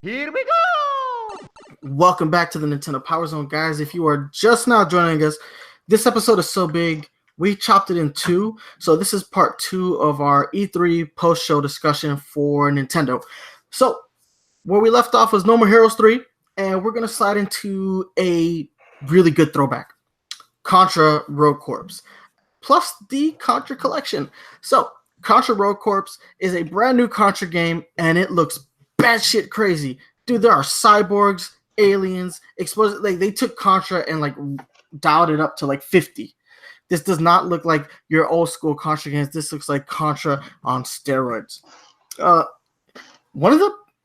Here we go! Welcome back to the Nintendo Power Zone, guys. If you are just now joining us, this episode is so big, we chopped it in two. So this is part 2 of our E3 post-show discussion for Nintendo. So where we left off was No More Heroes 3, and we're going to slide into a really good throwback. Contra Road Corps, plus the Contra collection. So Contra Road Corps is a brand new Contra game, and it looks batshit crazy. Dude, there are cyborgs, aliens, explosive. Like, they took Contra and like dialed it up to like 50. This does not look like your old school Contra games. This looks like Contra on steroids.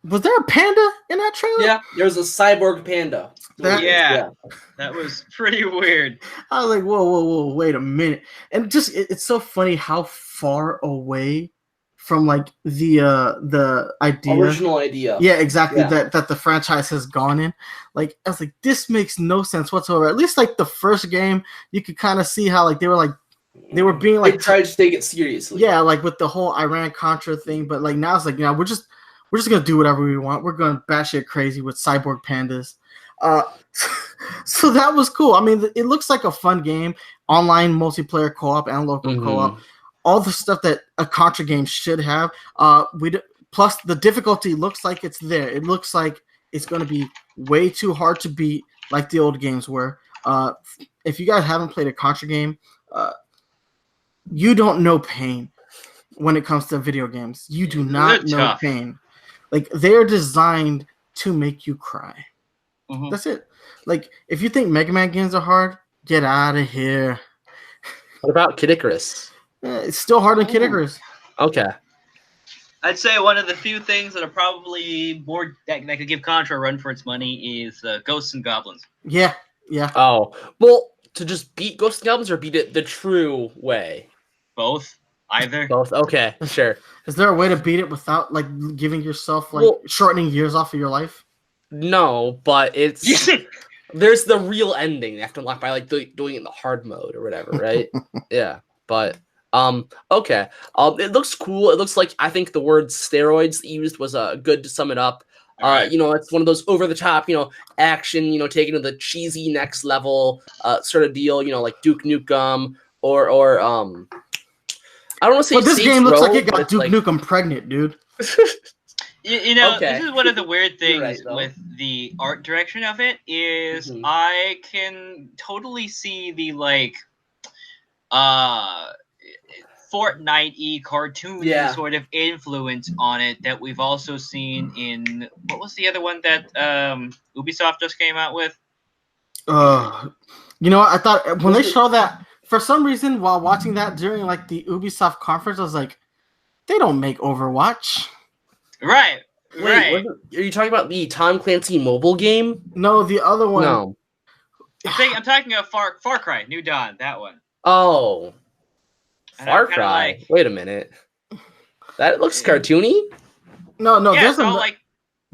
Was there a panda in that trailer? Yeah, there was a cyborg panda. That was pretty weird. I was like, whoa, wait a minute. And just it's so funny how far away from like the idea, original idea. Yeah, exactly. Yeah. That the franchise has gone in. Like, I was like, this makes no sense whatsoever. At least like the first game, you could kind of see how like they were being like they tried to take it seriously. Yeah, like with the whole Iran Contra thing. But like now it's like, we're just gonna do whatever we want. We're gonna batshit crazy with cyborg pandas. So that was cool. I mean, it looks like a fun game, online multiplayer co-op and local co-op. All the stuff that a Contra game should have. Plus the difficulty looks like it's there. It looks like it's going to be way too hard to beat, like the old games were. If you guys haven't played a Contra game, you don't know pain when it comes to video games. You do not know pain. Like, they're designed to make you cry. Mm-hmm. That's it. Like, if you think Mega Man games are hard, get out of here. What about Kid Icarus? It's still hard than Kid Icarus. Okay. I'd say one of the few things that are probably more that could give Contra a run for its money is Ghosts and Goblins. Yeah. Oh, well, to just beat Ghosts and Goblins or beat it the true way? Both. Either. Both. Okay, sure. Is there a way to beat it without like giving yourself shortening years off of your life? No, but it's there's the real ending. They have to unlock by like doing it in the hard mode or whatever, right? Yeah, but okay. It looks cool. It looks like, I think the word steroids used was good to sum it up. Right. It's one of those over the top, action, taken to the cheesy next level sort of deal. Like Duke Nukem or I don't want to say. But this game looks like it got Duke like... Nukem pregnant, dude. Okay. This is one of the weird things with the art direction of it is I can totally see the Fortnite-y cartoon sort of influence on it that we've also seen in, what was the other one that Ubisoft just came out with? I thought when they showed that, for some reason while watching that during like the Ubisoft conference, I was like, they don't make Overwatch. Right. Wait, are you talking about the Tom Clancy mobile game? No, the other one. No. I'm talking about Far Cry, New Dawn, that one. Oh. Far Cry? Wait a minute. That looks cartoony? No. Yeah, it's all like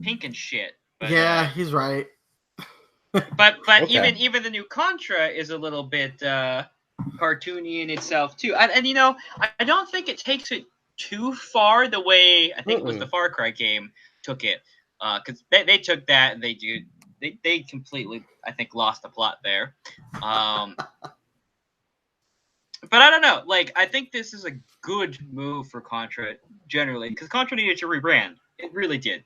pink and shit. But, yeah, he's right. But okay. even the new Contra is a little bit cartoony in itself too. And I don't think it takes it too far the way I think it was the Far Cry game took it, because they took that and they completely, I think, lost the plot there. But I don't know. Like, I think this is a good move for Contra generally, because Contra needed to rebrand. It really did.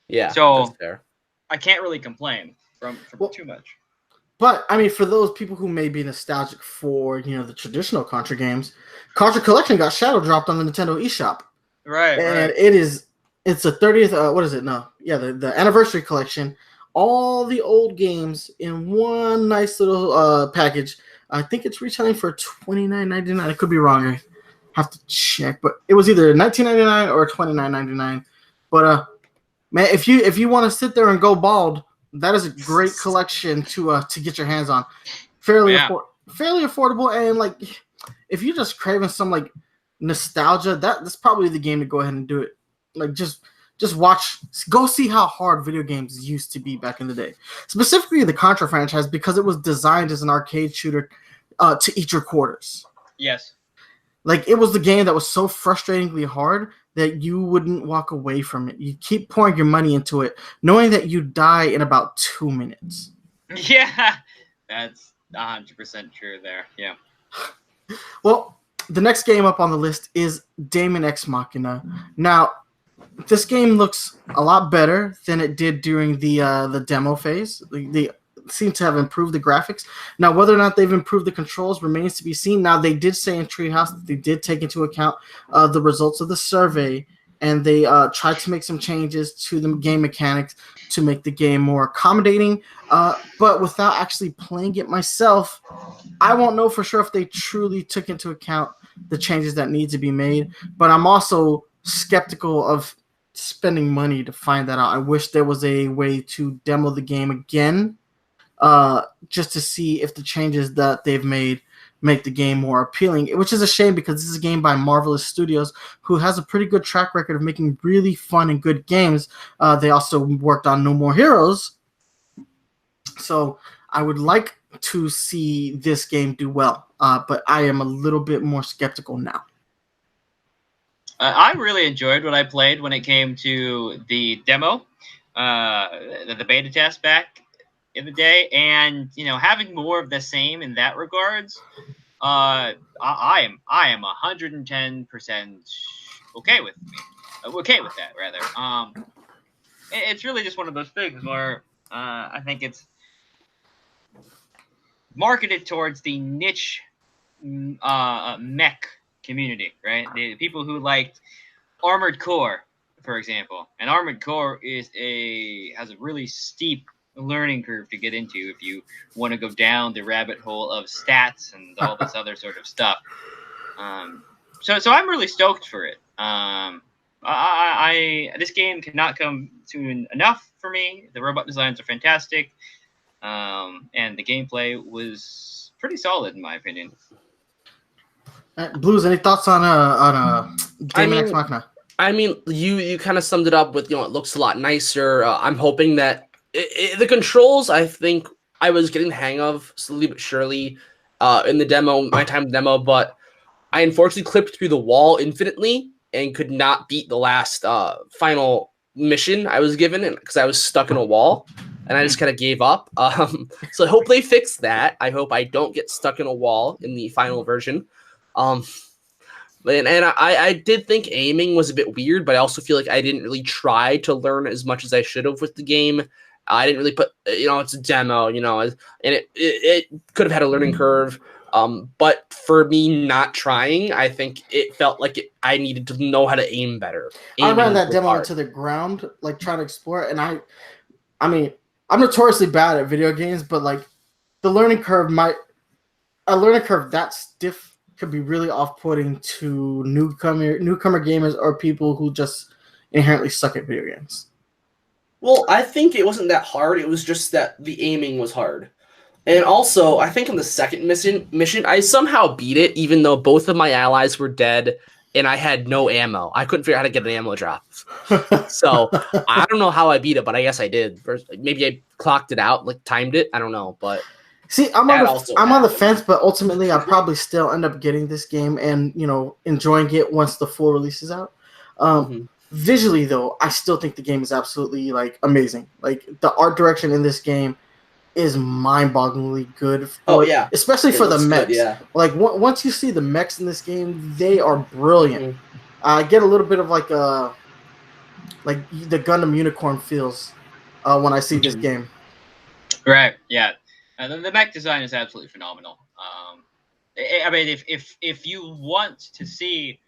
Yeah. So that's fair. I can't really complain from too much. But I mean, for those people who may be nostalgic for the traditional Contra games, Contra Collection got shadow dropped on the Nintendo eShop. Right. And it's the 30th. What is it? No, yeah, the anniversary collection. All the old games in one nice little package. I think it's retailing for $29.99. I could be wrong. I have to check, but it was either $19.99 or $29.99. But man, if you want to sit there and go bald, that is a great collection to get your hands on. Fairly affordable, and like if you're just craving some like nostalgia, that's probably the game to go ahead and do it. Like just go see how hard video games used to be back in the day. Specifically the Contra franchise, because it was designed as an arcade shooter to eat your quarters. Yes. Like, it was the game that was so frustratingly hard that you wouldn't walk away from it. You keep pouring your money into it, knowing that you die in about 2 minutes. Yeah, that's 100% true there. Yeah. Well, the next game up on the list is Daemon X Machina. Now, this game looks a lot better than it did during the demo phase. They seem to have improved the graphics. Now, whether or not they've improved the controls remains to be seen. Now, they did say in Treehouse that they did take into account the results of the survey, and they tried to make some changes to the game mechanics to make the game more accommodating. But without actually playing it myself, I won't know for sure if they truly took into account the changes that need to be made. But I'm also skeptical of spending money to find that out. I wish there was a way to demo the game again, just to see if the changes that they've made make the game more appealing, which is a shame because this is a game by Marvelous Studios, who has a pretty good track record of making really fun and good games. They also worked on No More Heroes, so I would like to see this game do well, but I am a little bit more skeptical now. I really enjoyed what I played when it came to the demo, the beta test back in the day, and having more of the same in that regards. I am 110% okay with that rather. It's really just one of those things where I think it's marketed towards the niche mech community, right? The people who liked Armored Core, for example. And Armored Core has a really steep learning curve to get into if you want to go down the rabbit hole of stats and all this other sort of stuff. So I'm really stoked for it. This game cannot come soon enough for me. The robot designs are fantastic, and the gameplay was pretty solid in my opinion. Blues, any thoughts on Daemon X Machina? I mean, you kind of summed it up with, it looks a lot nicer. I'm hoping that the controls, I think I was getting the hang of slowly but surely in the demo, my time demo, but I unfortunately clipped through the wall infinitely and could not beat the last final mission I was given because I was stuck in a wall and I just kind of gave up. So I hope they fix that. I hope I don't get stuck in a wall in the final version. And I did think aiming was a bit weird, but I also feel like I didn't really try to learn as much as I should have with the game. I didn't really put, it's a demo, and it could have had a learning curve. But for me not trying, I think it felt like I needed to know how to aim better. I ran that demo into the ground, like trying to explore it, and I mean, I'm notoriously bad at video games, but like the learning curve that stiff could be really off-putting to newcomer gamers or people who just inherently suck at video games. Well, I think it wasn't that hard. It was just that the aiming was hard. And also, I think in the second mission, I somehow beat it, even though both of my allies were dead and I had no ammo. I couldn't figure out how to get an ammo drop. So I don't know how I beat it, but I guess I did. First, maybe I clocked it out, like timed it. I don't know, but see, I'm on the fence, but ultimately I'll probably still end up getting this game and enjoying it once the full release is out. Visually, though, I still think the game is absolutely amazing. Like the art direction in this game is mind-bogglingly good. Especially for the mechs. Good, yeah. Like once you see the mechs in this game, they are brilliant. I get a little bit of like the Gundam Unicorn feels when I see this game. Right. Yeah. The mech design is absolutely phenomenal. I mean, if you want to see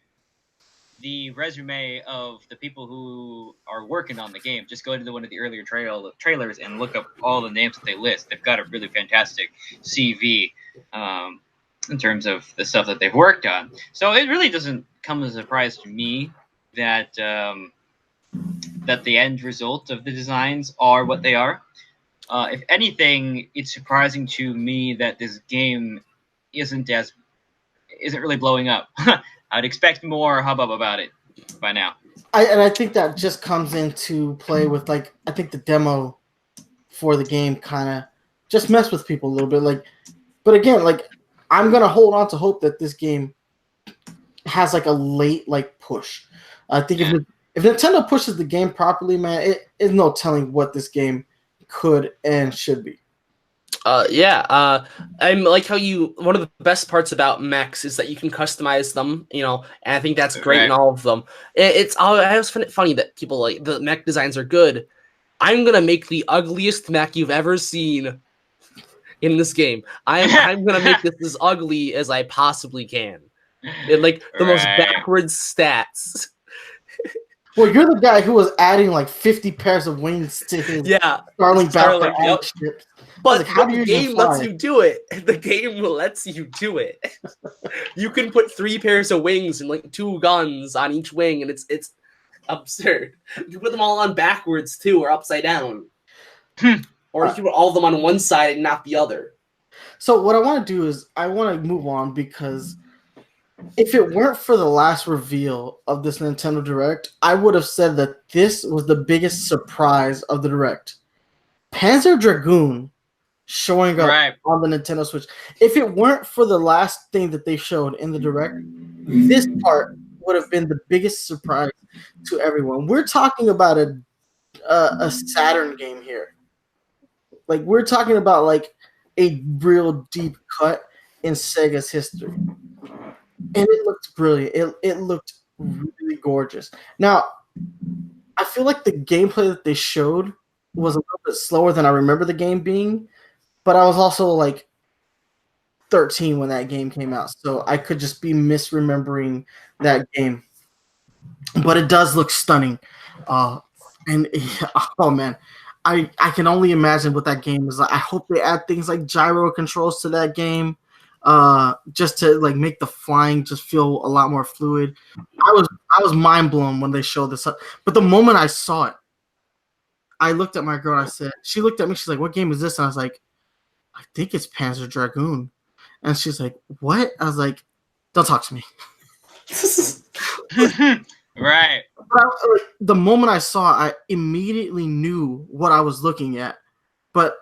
the resume of the people who are working on the game, just go to one of the earlier trailers and look up all the names that they list. They've got a really fantastic CV in terms of the stuff that they've worked on. So it really doesn't come as a surprise to me that that the end result of the designs are what they are. If anything, it's surprising to me that this game isn't really blowing up. I'd expect more hubbub about it by now. I think that just comes into play with I think the demo for the game kind of just messed with people a little bit. But again, I'm gonna hold on to hope that this game has like a late like push. I think if Nintendo pushes the game properly, man, it is no telling what this game could and should be. I'm like how one of the best parts about mechs is that you can customize them, and I think that's great in all of them. I always find it funny that people like the mech designs are good. I'm gonna make the ugliest mech you've ever seen in this game. I'm gonna make this as ugly as I possibly can. Like the most backwards stats. Well, you're the guy who was adding like 50 pairs of wings to his Starling Battle ships. But the game lets you do it. The game lets you do it. You can put 3 pairs of wings and like 2 guns on each wing, and it's absurd. You can put them all on backwards too, or upside down. Or you can put all of them on one side and not the other. So what I want to do is I want to move on because if it weren't for the last reveal of this Nintendo Direct, I would have said that this was the biggest surprise of the Direct. Panzer Dragoon showing up on the Nintendo Switch. If it weren't for the last thing that they showed in the Direct, this part would have been the biggest surprise to everyone. We're talking about a Saturn game here. Like, we're talking about like a real deep cut in Sega's history. And it looked brilliant. It looked really gorgeous. Now, I feel like the gameplay that they showed was a little bit slower than I remember the game being, but I was also like 13 when that game came out, so I could just be misremembering that game. But it does look stunning. And oh man, I can only imagine what that game is like. I hope they add things like gyro controls to that game, just to like make the flying just feel a lot more fluid. I was mind blown when they showed this up. But the moment I saw it, I looked at my girl and I said, she looked at me, she's like, "What game is this?" And I was like, "I think it's Panzer Dragoon." And she's like, "What?" I was like, "Don't talk to me." Right. The moment I saw it, I immediately knew what I was looking at. But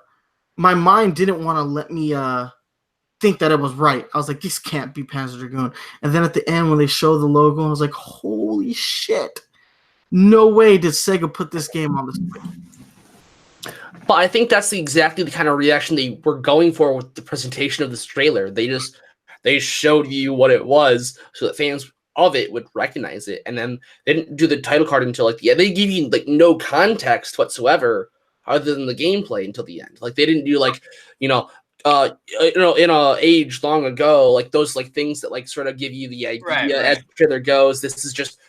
my mind didn't want to let me think that it was right. I was like, this can't be Panzer Dragoon. And then at the end, when they showed the logo, I was like, holy shit. No way did Sega put this game on the Switch. But I think that's exactly the kind of reaction they were going for with the presentation of this trailer. They showed you what it was so that fans of it would recognize it, and then they didn't do the title card until like they give you like no context whatsoever other than the gameplay until the end. Like they didn't do like in a age long ago, like those like things that like sort of give you the idea as the trailer goes. This is just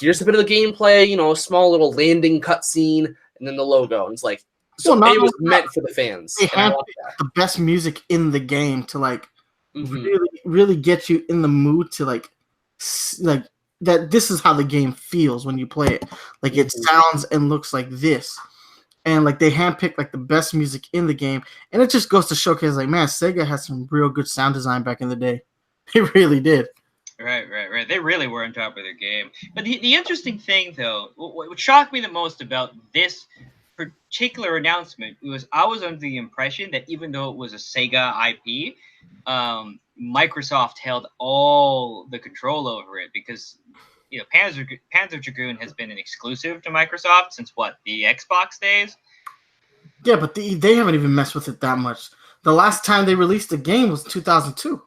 here's a bit of the gameplay, a small little landing cutscene, and then the logo, and it's like it was meant for the fans. They had the best music in the game to like really get you in the mood to like that. This is how the game feels when you play it. Like it sounds and looks like this, and like they handpicked like the best music in the game, and it just goes to showcase like, man, Sega had some real good sound design back in the day. It really did. Right. They really were on top of their game. But the interesting thing, though, what shocked me the most about this particular announcement was I was under the impression that even though it was a Sega IP, Microsoft held all the control over it because Panzer Dragoon has been an exclusive to Microsoft since the Xbox days. Yeah, but they haven't even messed with it that much. The last time they released the game was 2002.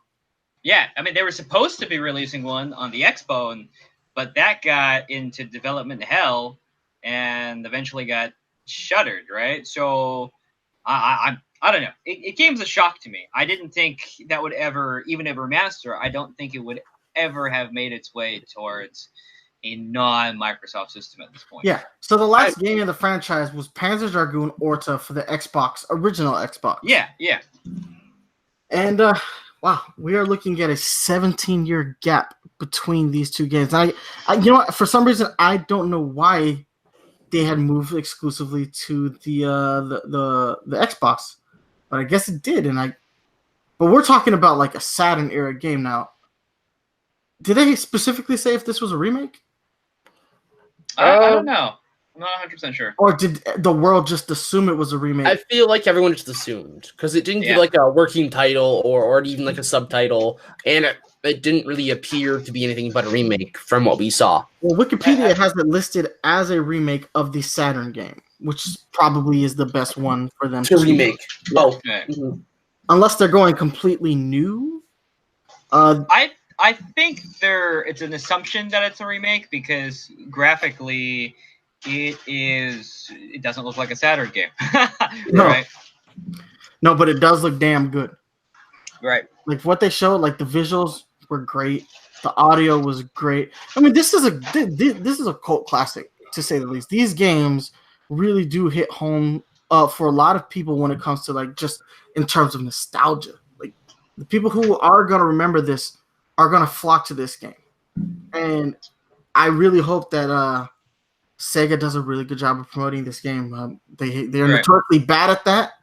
Yeah, I mean they were supposed to be releasing one on the Xbox, but that got into development hell and eventually got shuttered, right? So I don't know. It came as a shock to me. I didn't think that would ever, even a remaster, I don't think it would ever have made its way towards a non-Microsoft system at this point. Yeah. So the last game in the franchise was Panzer Dragoon Orta for the Xbox, original Xbox. Yeah. And wow, we are looking at a 17-year gap between these two games. I you know what? For some reason, I don't know why they had moved exclusively to the Xbox, but I guess it did. But we're talking about like a Saturn era game now. Did they specifically say if this was a remake? I don't know. I'm not 100% sure. Or did the world just assume it was a remake? I feel like everyone just assumed because it didn't give Yeah. like a working title or even like a subtitle, and it didn't really appear to be anything but a remake from what we saw. Well, Wikipedia has it listed as a remake of the Saturn game, which probably is the best one for them To remake. Yeah. Oh, Okay. mhm. Unless they're going completely new. I think it's an assumption that it's a remake because graphically it doesn't look like a Saturn game. Right. No, but it does look damn good. Right. Like what they showed, like the visuals were great, the audio was great. I mean, this is a cult classic to say the least. These games really do hit home for a lot of people when it comes to like just in terms of nostalgia. Like the people who are gonna remember this are gonna flock to this game, and I really hope that Sega does a really good job of promoting this game. They're Right. notoriously bad at that,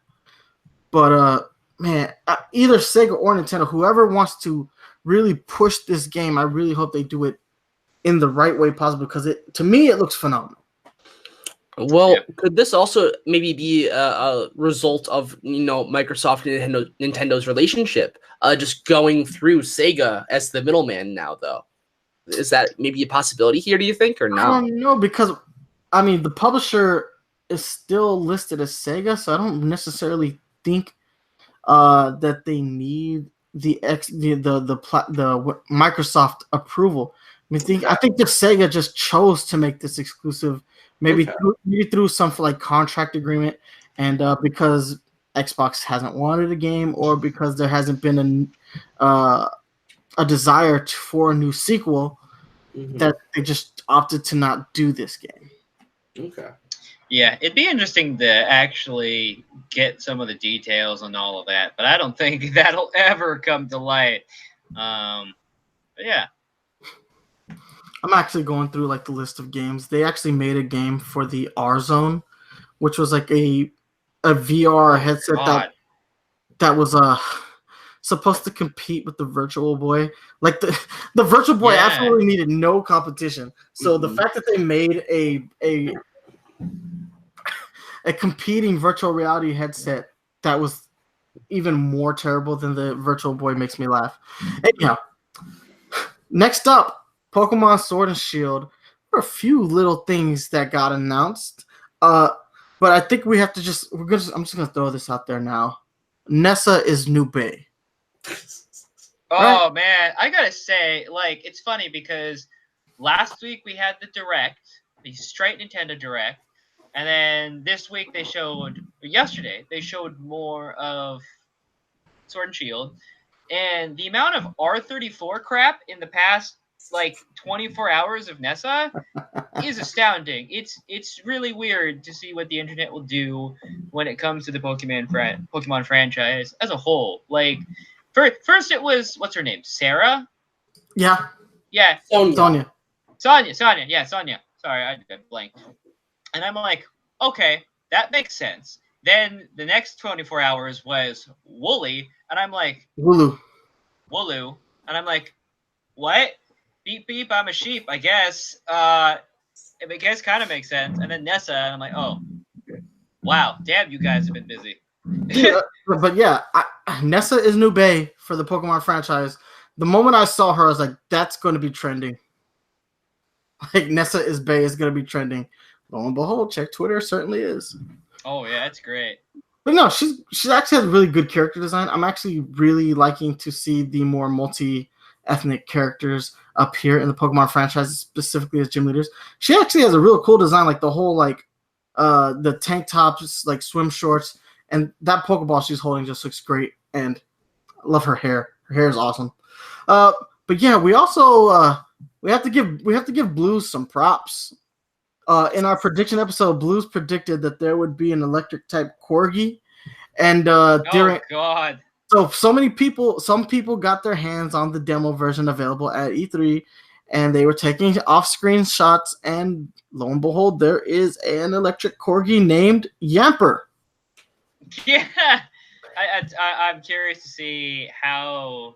but man, either Sega or Nintendo, whoever wants to really push this game, I really hope they do it in the right way possible because to me it looks phenomenal. Well, could this also maybe be a result of Microsoft and Nintendo's relationship, just going through Sega as the middleman now? Though, is that maybe a possibility here? Do you think, or I not? don't know because I mean the publisher is still listed as Sega, so I don't necessarily think that they need the Microsoft approval. I think the Sega just chose to make this exclusive, maybe through some like contract agreement, and because Xbox hasn't wanted a game, or because there hasn't been a desire for a new sequel, that they just opted to not do this game. Okay. Yeah, it'd be interesting to actually get some of the details on all of that, but I don't think that'll ever come to light. But yeah. I'm actually going through like the list of games. They actually made a game for the R Zone, which was like a VR headset that was supposed to compete with the Virtual Boy. Like the Virtual Boy absolutely needed no competition. So the fact that they made a competing virtual reality headset that was even more terrible than the Virtual Boy makes me laugh. Anyhow, next up, Pokemon Sword and Shield. There are a few little things that got announced, but I think we have to I'm just gonna throw this out there now. Nessa is Nube. Oh man, I gotta say, like, it's funny because last week we had the Direct, the straight Nintendo Direct, and then yesterday they showed more of Sword and Shield, and the amount of R34 crap in the past like 24 hours of Nessa is astounding. It's really weird to see what the internet will do when it comes to the Pokemon franchise as a whole. Like, first it was, what's her name? Sarah? Yeah. Yeah. Sonya. Yeah, Sonya. Sorry, I blanked. And I'm like, okay, that makes sense. Then the next 24 hours was Wooly, and I'm like, Wooloo. And I'm like, what? Beep beep, I'm a sheep, I guess. I guess kind of makes sense. And then Nessa, and I'm like, oh, wow, damn, you guys have been busy. But yeah, Nessa is Nube for the Pokemon franchise. The moment I saw her, I was like, that's going to be trending. Like, Nessa is Bay is going to be trending. Lo and behold, check Twitter, certainly is. Oh, yeah, that's great. But no, she actually has really good character design. I'm actually really liking to see the more multi-ethnic characters appear in the Pokemon franchise, specifically as gym leaders. She actually has a real cool design, like the whole the tank tops, like swim shorts, and that Pokeball she's holding just looks great. And I love her hair. Her hair is awesome. But yeah, we also we have to give Blues some props. In our prediction episode, Blues predicted that there would be an electric type Corgi, and God. So some people got their hands on the demo version available at E3, and they were taking off-screen shots, and lo and behold, there is an electric Corgi named Yamper. Yeah, I'm curious to see how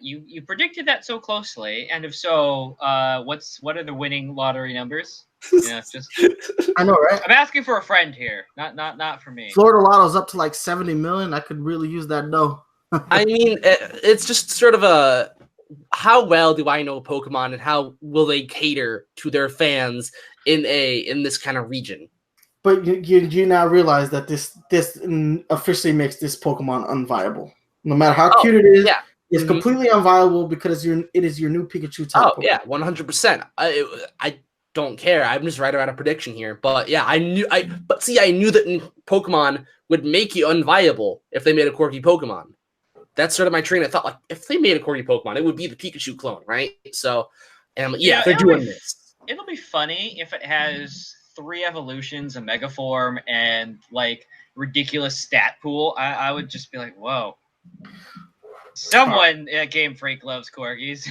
You predicted that so closely, and if so, what are the winning lottery numbers? Just I know, right? I'm asking for a friend here, not for me. Florida Lotto's up to like 70 million. I could really use that dough. I mean, it's just sort of a how well do I know Pokemon, and how will they cater to their fans in this kind of region? But you now realize that this officially makes this Pokemon unviable. No matter how cute it is, yeah. it's completely unviable because it is your new Pikachu type. Oh, yeah, 100%. I don't care. I'm just right about a prediction here. But yeah, I knew that Pokemon would make you unviable if they made a quirky Pokemon. That's sort of my train of thought. Like, if they made a quirky Pokemon, it would be the Pikachu clone, right? So, yeah, they're doing this. It'll be funny if it has 3 evolutions, a Mega Form, and like ridiculous stat pool. I would just be like, whoa. Someone at Game Freak loves corgis.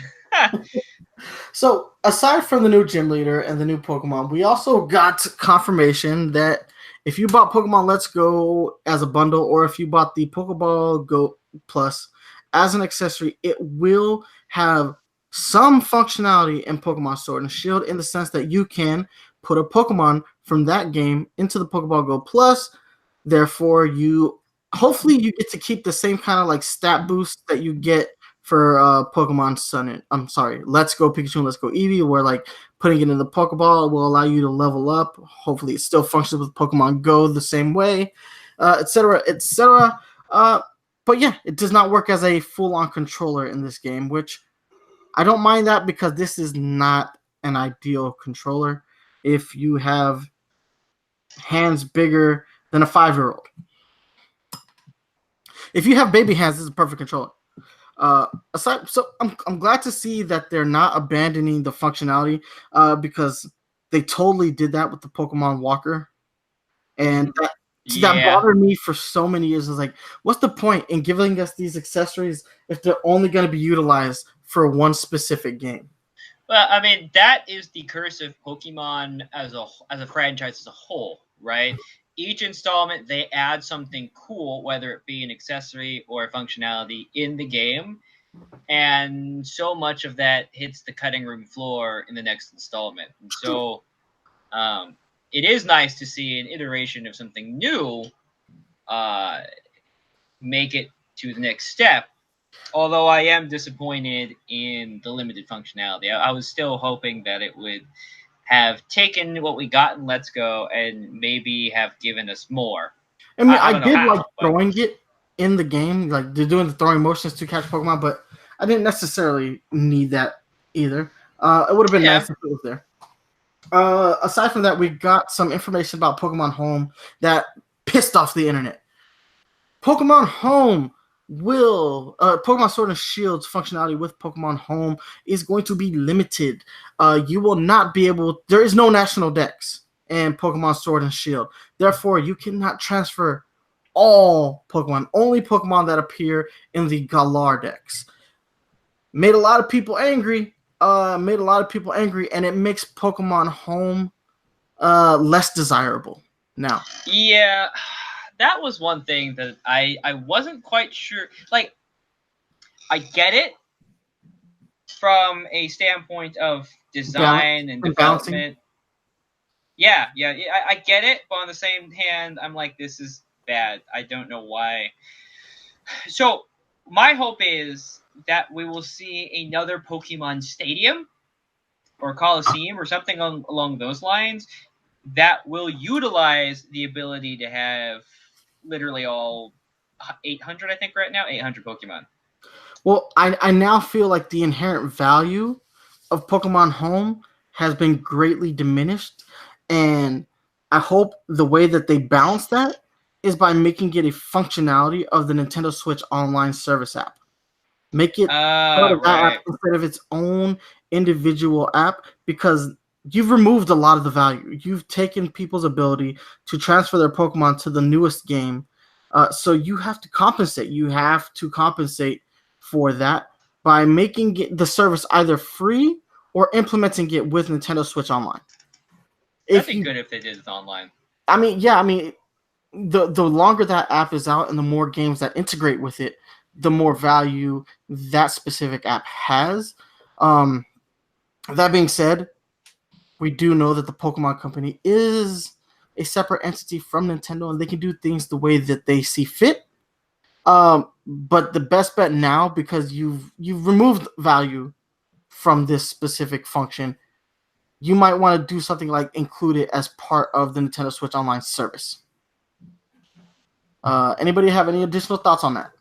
So, aside from the new gym leader and the new Pokemon, we also got confirmation that if you bought Pokemon Let's Go as a bundle, or if you bought the Pokeball Go Plus as an accessory, it will have some functionality in Pokemon Sword and Shield, in the sense that you can put a Pokemon from that game into the Pokeball Go Plus. Therefore, hopefully you get to keep the same kind of like stat boost that you get for Pokemon Let's Go Pikachu and Let's Go Eevee, where like putting it in the Pokeball will allow you to level up. Hopefully it still functions with Pokemon Go the same way, etc., etc. But yeah, it does not work as a full-on controller in this game, which I don't mind that, because this is not an ideal controller if you have hands bigger than a 5-year-old. If you have baby hands, this is a perfect controller. So I'm glad to see that they're not abandoning the functionality, because they totally did that with the Pokemon Walker, and that bothered me for so many years. It's like, what's the point in giving us these accessories if they're only going to be utilized for one specific game? Well, I mean, that is the curse of Pokemon as a franchise as a whole, right? Each installment, they add something cool, whether it be an accessory or a functionality in the game, and so much of that hits the cutting room floor in the next installment. And so it is nice to see an iteration of something new make it to the next step, although I am disappointed in the limited functionality. I was still hoping that it would have taken what we got in Let's Go and maybe have given us more. I mean, I did like throwing it in the game, like they're doing the throwing motions to catch Pokemon, but I didn't necessarily need that either. It would have been nice if it was there. Aside from that, we got some information about Pokemon Home that pissed off the internet. Pokemon Home Pokemon Sword and Shield's functionality with Pokemon Home is going to be limited. You will not be able. There is no national dex in Pokemon Sword and Shield. Therefore, you cannot transfer all Pokemon. Only Pokemon that appear in the Galar dex. Made a lot of people angry. And it makes Pokemon Home less desirable now. Yeah. That was one thing that I wasn't quite sure. Like, I get it from a standpoint of design and development. Yeah, I get it. But on the same hand, I'm like, this is bad. I don't know why. So my hope is that we will see another Pokemon Stadium or Coliseum or something along those lines that will utilize the ability to have literally all 800, I think right now, 800 Pokemon. Well, I now feel like the inherent value of Pokemon Home has been greatly diminished, and I hope the way that they balance that is by making it a functionality of the Nintendo Switch Online service app. Make it part of that app instead of its own individual app, because you've removed a lot of the value. You've taken people's ability to transfer their Pokemon to the newest game. So you have to compensate. You have to compensate for that by making the service either free or implementing it with Nintendo Switch Online. That'd be good if they did it online. I mean, the longer that app is out and the more games that integrate with it, the more value that specific app has. That being said, we do know that the Pokemon Company is a separate entity from Nintendo, and they can do things the way that they see fit. But the best bet now, because you've removed value from this specific function, you might want to do something like include it as part of the Nintendo Switch Online service. Anybody have any additional thoughts on that?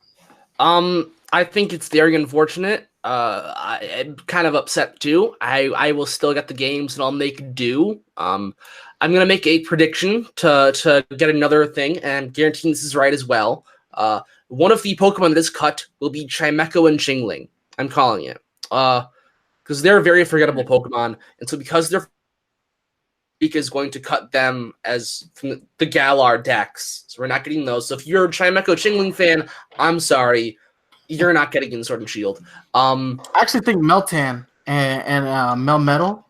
I think it's very unfortunate. I'm kind of upset too. I will still get the games and I'll make do. I'm gonna make a prediction to get another thing, and guaranteeing this is right as well. One of the Pokemon that is cut will be Chimecho and Chingling. I'm calling it. Because they're very forgettable Pokemon, and so because their freak is going to cut them as from the Galar Dex, so we're not getting those. So if you're a Chimecho Chingling fan, I'm sorry, you're not getting in Sword and Shield. I actually think Meltan and Melmetal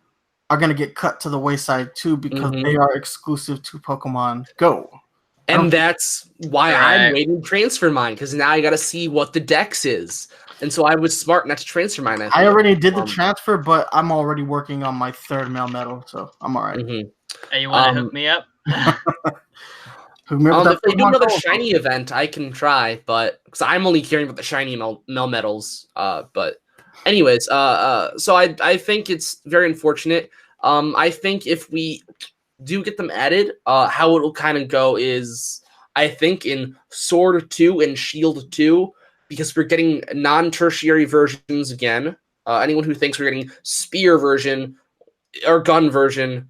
are going to get cut to the wayside too, because they are exclusive to Pokemon Go. And that's why I'm waiting to transfer mine, because now I got to see what the Dex is. And so I was smart not to transfer mine. I already did the transfer, but I'm already working on my third Melmetal, so I'm all right. Hey, you want to hook me up? If they do another shiny event, I can try, but because I'm only caring about the shiny Melmetals. But anyways, so I think it's very unfortunate. I think if we do get them added, how it will kind of go is, I think in Sword 2 and Shield 2, because we're getting non-tertiary versions again. Anyone who thinks we're getting Spear version or Gun version,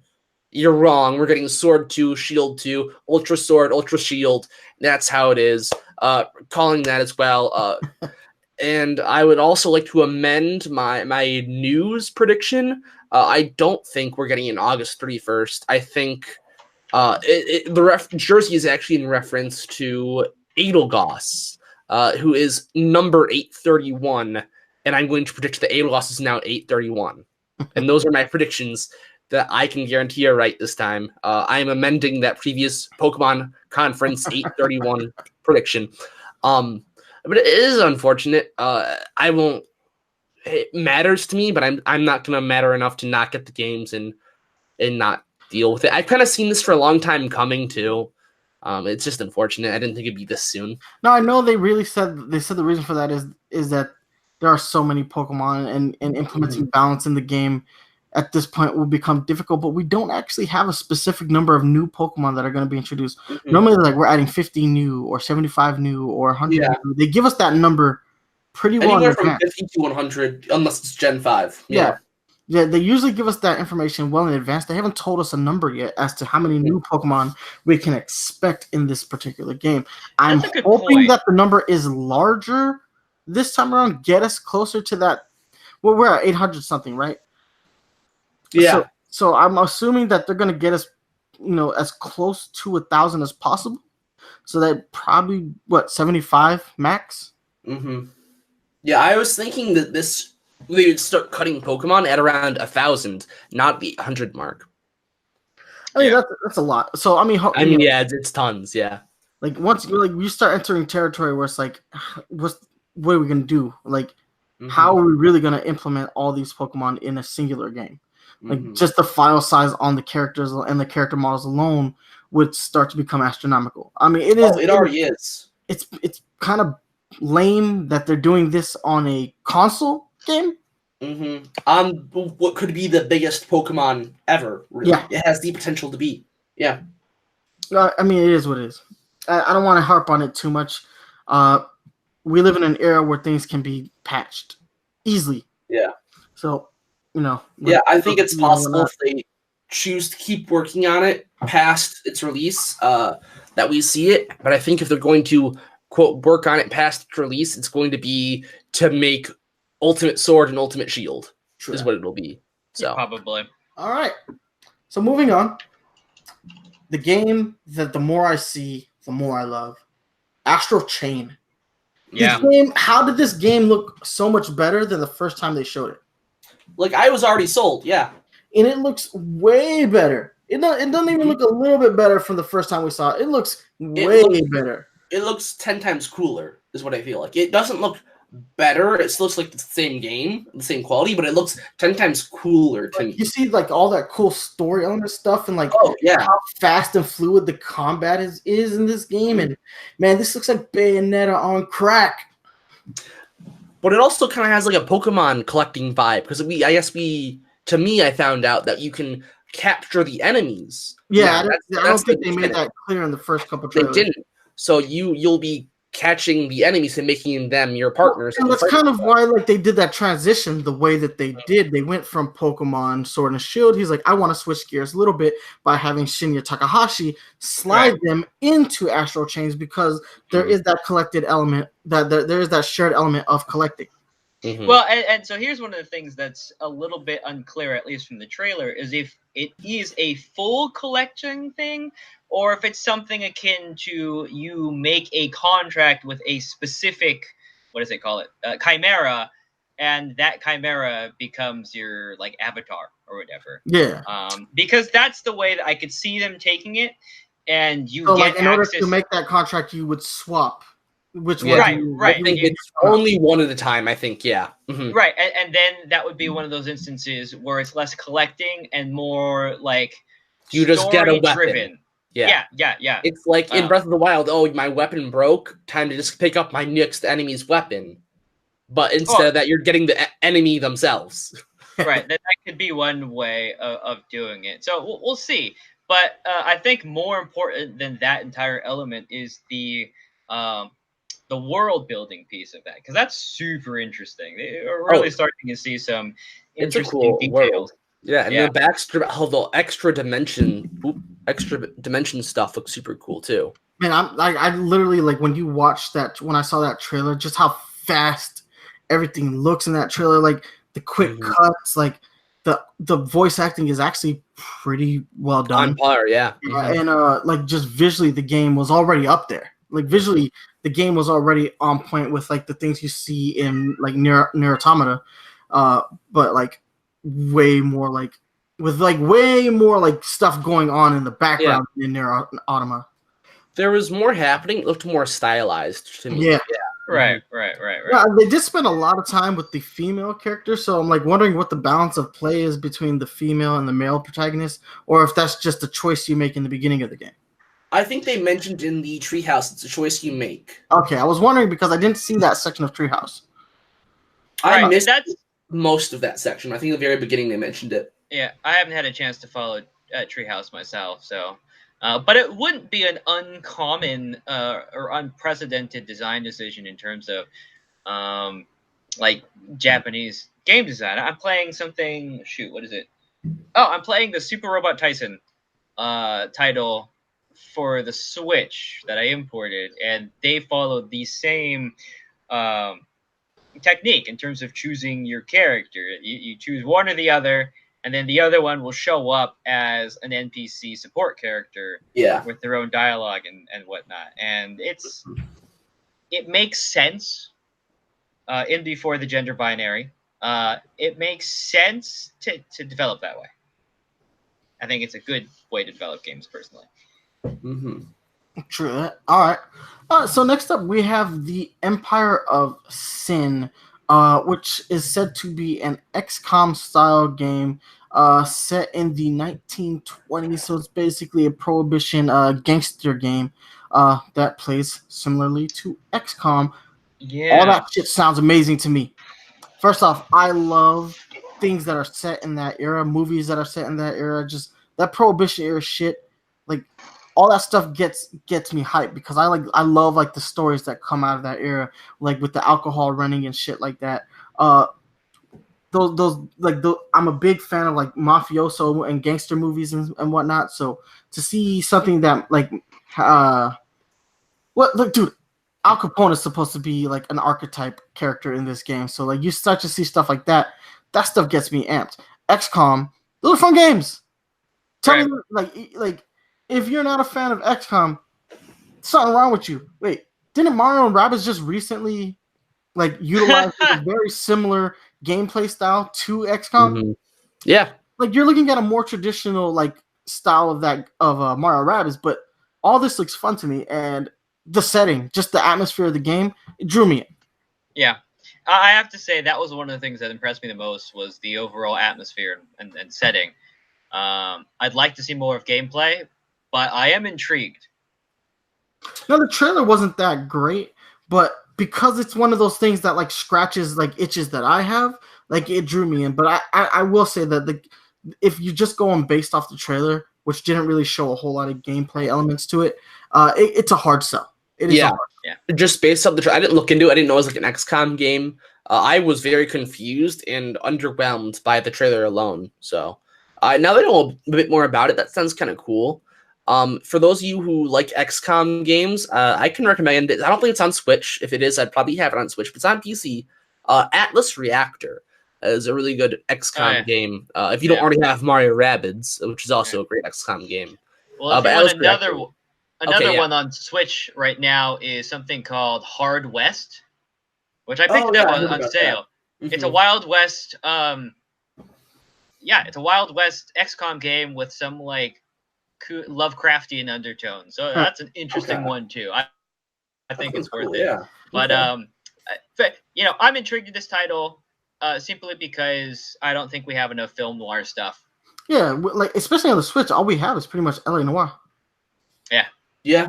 you're wrong. We're getting Sword 2, Shield 2, Ultra Sword, Ultra Shield. That's how it is. Calling that as well. And I would also like to amend my news prediction. I don't think we're getting in August 31st. I think the jersey is actually in reference to Edelgoss, who is number 831, and I'm going to predict that Edelgoss is now 831. And those are my predictions that I can guarantee are right this time. I am amending that previous Pokemon Conference 831 prediction. But it is unfortunate. I won't. It matters to me, but I'm not gonna matter enough to not get the games and not deal with it. I've kind of seen this for a long time coming too. It's just unfortunate. I didn't think it'd be this soon. No, I know they said the reason for that is that there are so many Pokemon, and implementing balance in the game at this point will become difficult, but we don't actually have a specific number of new Pokemon that are going to be introduced. Normally, like, we're adding 50 new or 75 new or 100 new. They give us that number pretty well. Anywhere from 50 to 100, unless it's Gen 5. Yeah, they usually give us that information well in advance. They haven't told us a number yet as to how many new Pokemon we can expect in this particular game. I'm hoping that the number is larger this time around, get us closer to that. Well, we're at 800 something, right? Yeah. So I'm assuming that they're going to get us, as close to 1,000 as possible. So that probably 75 max. Yeah, I was thinking that they would start cutting Pokemon at around 1,000, not the 100 mark. I mean, that's a lot. So I mean, yeah, it's tons. Yeah. Like once you start entering territory where it's like, what are we gonna do? Like, how are we really gonna implement all these Pokemon in a singular game? Like, just the file size on the characters and the character models alone would start to become astronomical. I mean, it is. It already is. It's kind of lame that they're doing this on a console game. What could be the biggest Pokemon ever? Really. Yeah, it has the potential to be. Yeah. I mean, it is what it is. I don't want to harp on it too much. We live in an era where things can be patched easily. Yeah. So, Yeah, I think it's possible if they choose to keep working on it past its release, that we see it. But I think if they're going to, quote, work on it past its release, it's going to be to make Ultimate Sword and Ultimate Shield. True. Is what it'll be. So probably. All right. So moving on. The game that the more I see, the more I love. Astral Chain. Yeah. How did this game look so much better than the first time they showed it? Like, I was already sold, yeah. And it looks way better. It doesn't even look a little bit better from the first time we saw it. It looks way better. It looks 10 times cooler. is what I feel like. It doesn't look better. It still looks like the same game, the same quality, but it looks 10 times cooler to me. You see, like all that cool story element stuff, and like how fast and fluid the combat is in this game. And man, this looks like Bayonetta on crack. But it also kind of has like a Pokemon collecting vibe because to me, I found out that you can capture the enemies. Yeah, I don't think they made that clear in the first couple trailers. They didn't. So you'll be catching the enemies and making them your partners. And that's kind of why like they did that transition the way that they did. They went from Pokemon Sword and Shield. He's like, I want to switch gears a little bit by having Shinya Takahashi slide them into Astral Chains because there is that collected element, that there is that shared element of collecting. Mm-hmm. Well, and so here's one of the things that's a little bit unclear, at least from the trailer, is if it is a full collection thing or if it's something akin to you make a contract with a specific, chimera, and that chimera becomes your like avatar or whatever. Yeah. Because that's the way that I could see them taking it, and you so get like in order to make that contract, you would swap. Which one? Right. I think it's only one at a time. I think, yeah. Mm-hmm. Right, and then that would be one of those instances where it's less collecting and more like you just get a weapon. Driven. Yeah. It's like in Breath of the Wild. Oh, my weapon broke. Time to just pick up my next enemy's weapon. But instead of that, you're getting the enemy themselves. Right. That could be one way of doing it. So we'll see. But I think more important than that entire element is the world building piece of that, because that's super interesting. We're really starting to see some interesting details. World. Yeah, and the extra dimension stuff looks super cool too. Man, I literally like when I saw that trailer, just how fast everything looks in that trailer, like the quick cuts, like the voice acting is actually pretty well done. On par, yeah. And like just visually, the game was already up there. Like visually, the game was already on point with like the things you see in like Nier Automata, but like way more like stuff going on in the background in Nier Automata. There was more happening. It looked more stylized to me. Yeah. Right. Yeah, they did spend a lot of time with the female characters, so I'm like wondering what the balance of play is between the female and the male protagonist, or if that's just a choice you make in the beginning of the game. I think they mentioned in the Treehouse it's a choice you make. Okay, I was wondering because I didn't see that section of Treehouse. I missed most of that section. I think at the very beginning they mentioned it. Yeah, I haven't had a chance to follow Treehouse myself, so. But it wouldn't be an uncommon or unprecedented design decision in terms of like Japanese game design. I'm playing something. Shoot, what is it? Oh, I'm playing the Super Robot Tyson title for the Switch that I imported, and they followed the same technique in terms of choosing your character. You choose one or the other, and then the other one will show up as an NPC support character with their own dialogue and whatnot. And it makes sense in before the gender binary. It makes sense to develop that way. I think it's a good way to develop games, personally. Mm-hmm. True. All right. So next up, we have the Empire of Sin, which is said to be an XCOM style game set in the 1920s. So it's basically a prohibition gangster game that plays similarly to XCOM. Yeah. All that shit sounds amazing to me. First off, I love things that are set in that era, movies that are set in that era, just that prohibition era shit. Like all that stuff gets me hyped because I love like the stories that come out of that era, like with the alcohol running and shit like that. I'm a big fan of like mafioso and gangster movies and whatnot. So to see something that like dude, Al Capone is supposed to be like an archetype character in this game. So like you start to see stuff like that. That stuff gets me amped. XCOM, those are fun games. Tell me like if you're not a fan of XCOM, something wrong with you. Wait, didn't Mario and Rabbids just recently like utilize a very similar gameplay style to XCOM? Mm-hmm. Yeah. Like you're looking at a more traditional like style of Mario Rabbids, but all this looks fun to me, and the setting, just the atmosphere of the game, it drew me in. Yeah. I have to say that was one of the things that impressed me the most was the overall atmosphere and setting. I'd like to see more of gameplay, but I am intrigued. No, the trailer wasn't that great, but because it's one of those things that like scratches like itches that I have, like it drew me in. But I will say that if you just go on based off the trailer, which didn't really show a whole lot of gameplay elements to it, it's a hard sell. It is. Yeah. A hard sell. Just based off the I didn't look into it. I didn't know it was like an XCOM game. I was very confused and underwhelmed by the trailer alone. So now that I know a bit more about it, that sounds kind of cool. For those of you who like XCOM games, I can recommend it. I don't think it's on Switch. If it is, I'd probably have it on Switch, but it's on PC. Atlas Reactor is a really good XCOM game. If you don't already have Mario Rabbids, which is also a great XCOM game. Well, if you want another one on Switch right now is something called Hard West, which I picked up on sale. It's a Wild West. It's a Wild West XCOM game with some like Lovecraftian undertone. So that's an interesting one too. I think it's worth it. Yeah. But I'm intrigued in this title simply because I don't think we have enough film noir stuff. Yeah, like especially on the Switch, all we have is pretty much LA Noire. Yeah. Yeah.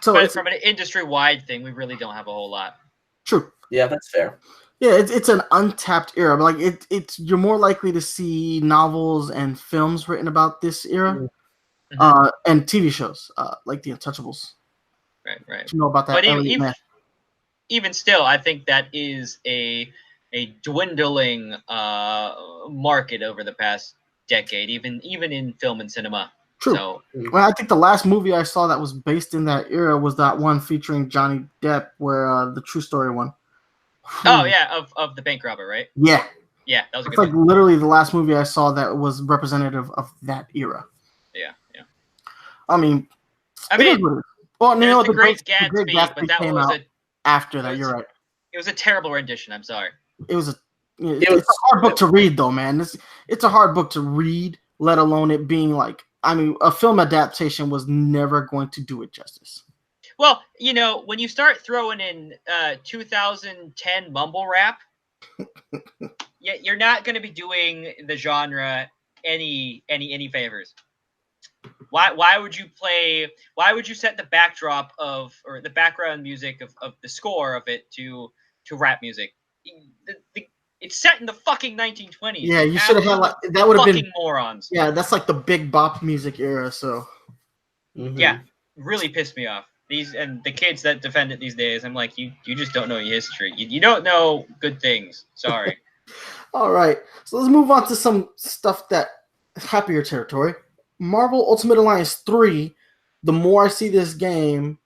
So but from an industry-wide thing, we really don't have a whole lot. True. Yeah, that's fair. Yeah, it's an untapped era. But like it's you're more likely to see novels and films written about this era, and TV shows like The Untouchables. Right. You know about that? But even still, I think that is a dwindling market over the past decade, even in film and cinema. True. So, well, I think the last movie I saw that was based in that era was that one featuring Johnny Depp, where the True Story one. Oh yeah, of the bank robber, right? Yeah, that was a good one. Like literally the last movie I saw that was representative of that era. Yeah. I mean, well, no, the Great Gatsby, but that was after that. You're right. It was a terrible rendition. I'm sorry. It's a hard book to read, though, man. It's a hard book to read, let alone it being like. I mean, a film adaptation was never going to do it justice. Well, when you start throwing in 2010 mumble rap, you're not going to be doing the genre any favors. Why would you set the backdrop or the background music of the score of it to rap music? It's set in the fucking 1920s. Yeah, you should have had that would have been morons. Yeah, that's like the big bop music era. So yeah, really pissed me off. And the kids that defend it these days, I'm like, you just don't know your history. You don't know good things. Sorry. All right, so let's move on to some stuff that happier territory. Marvel Ultimate Alliance 3. The more I see this game,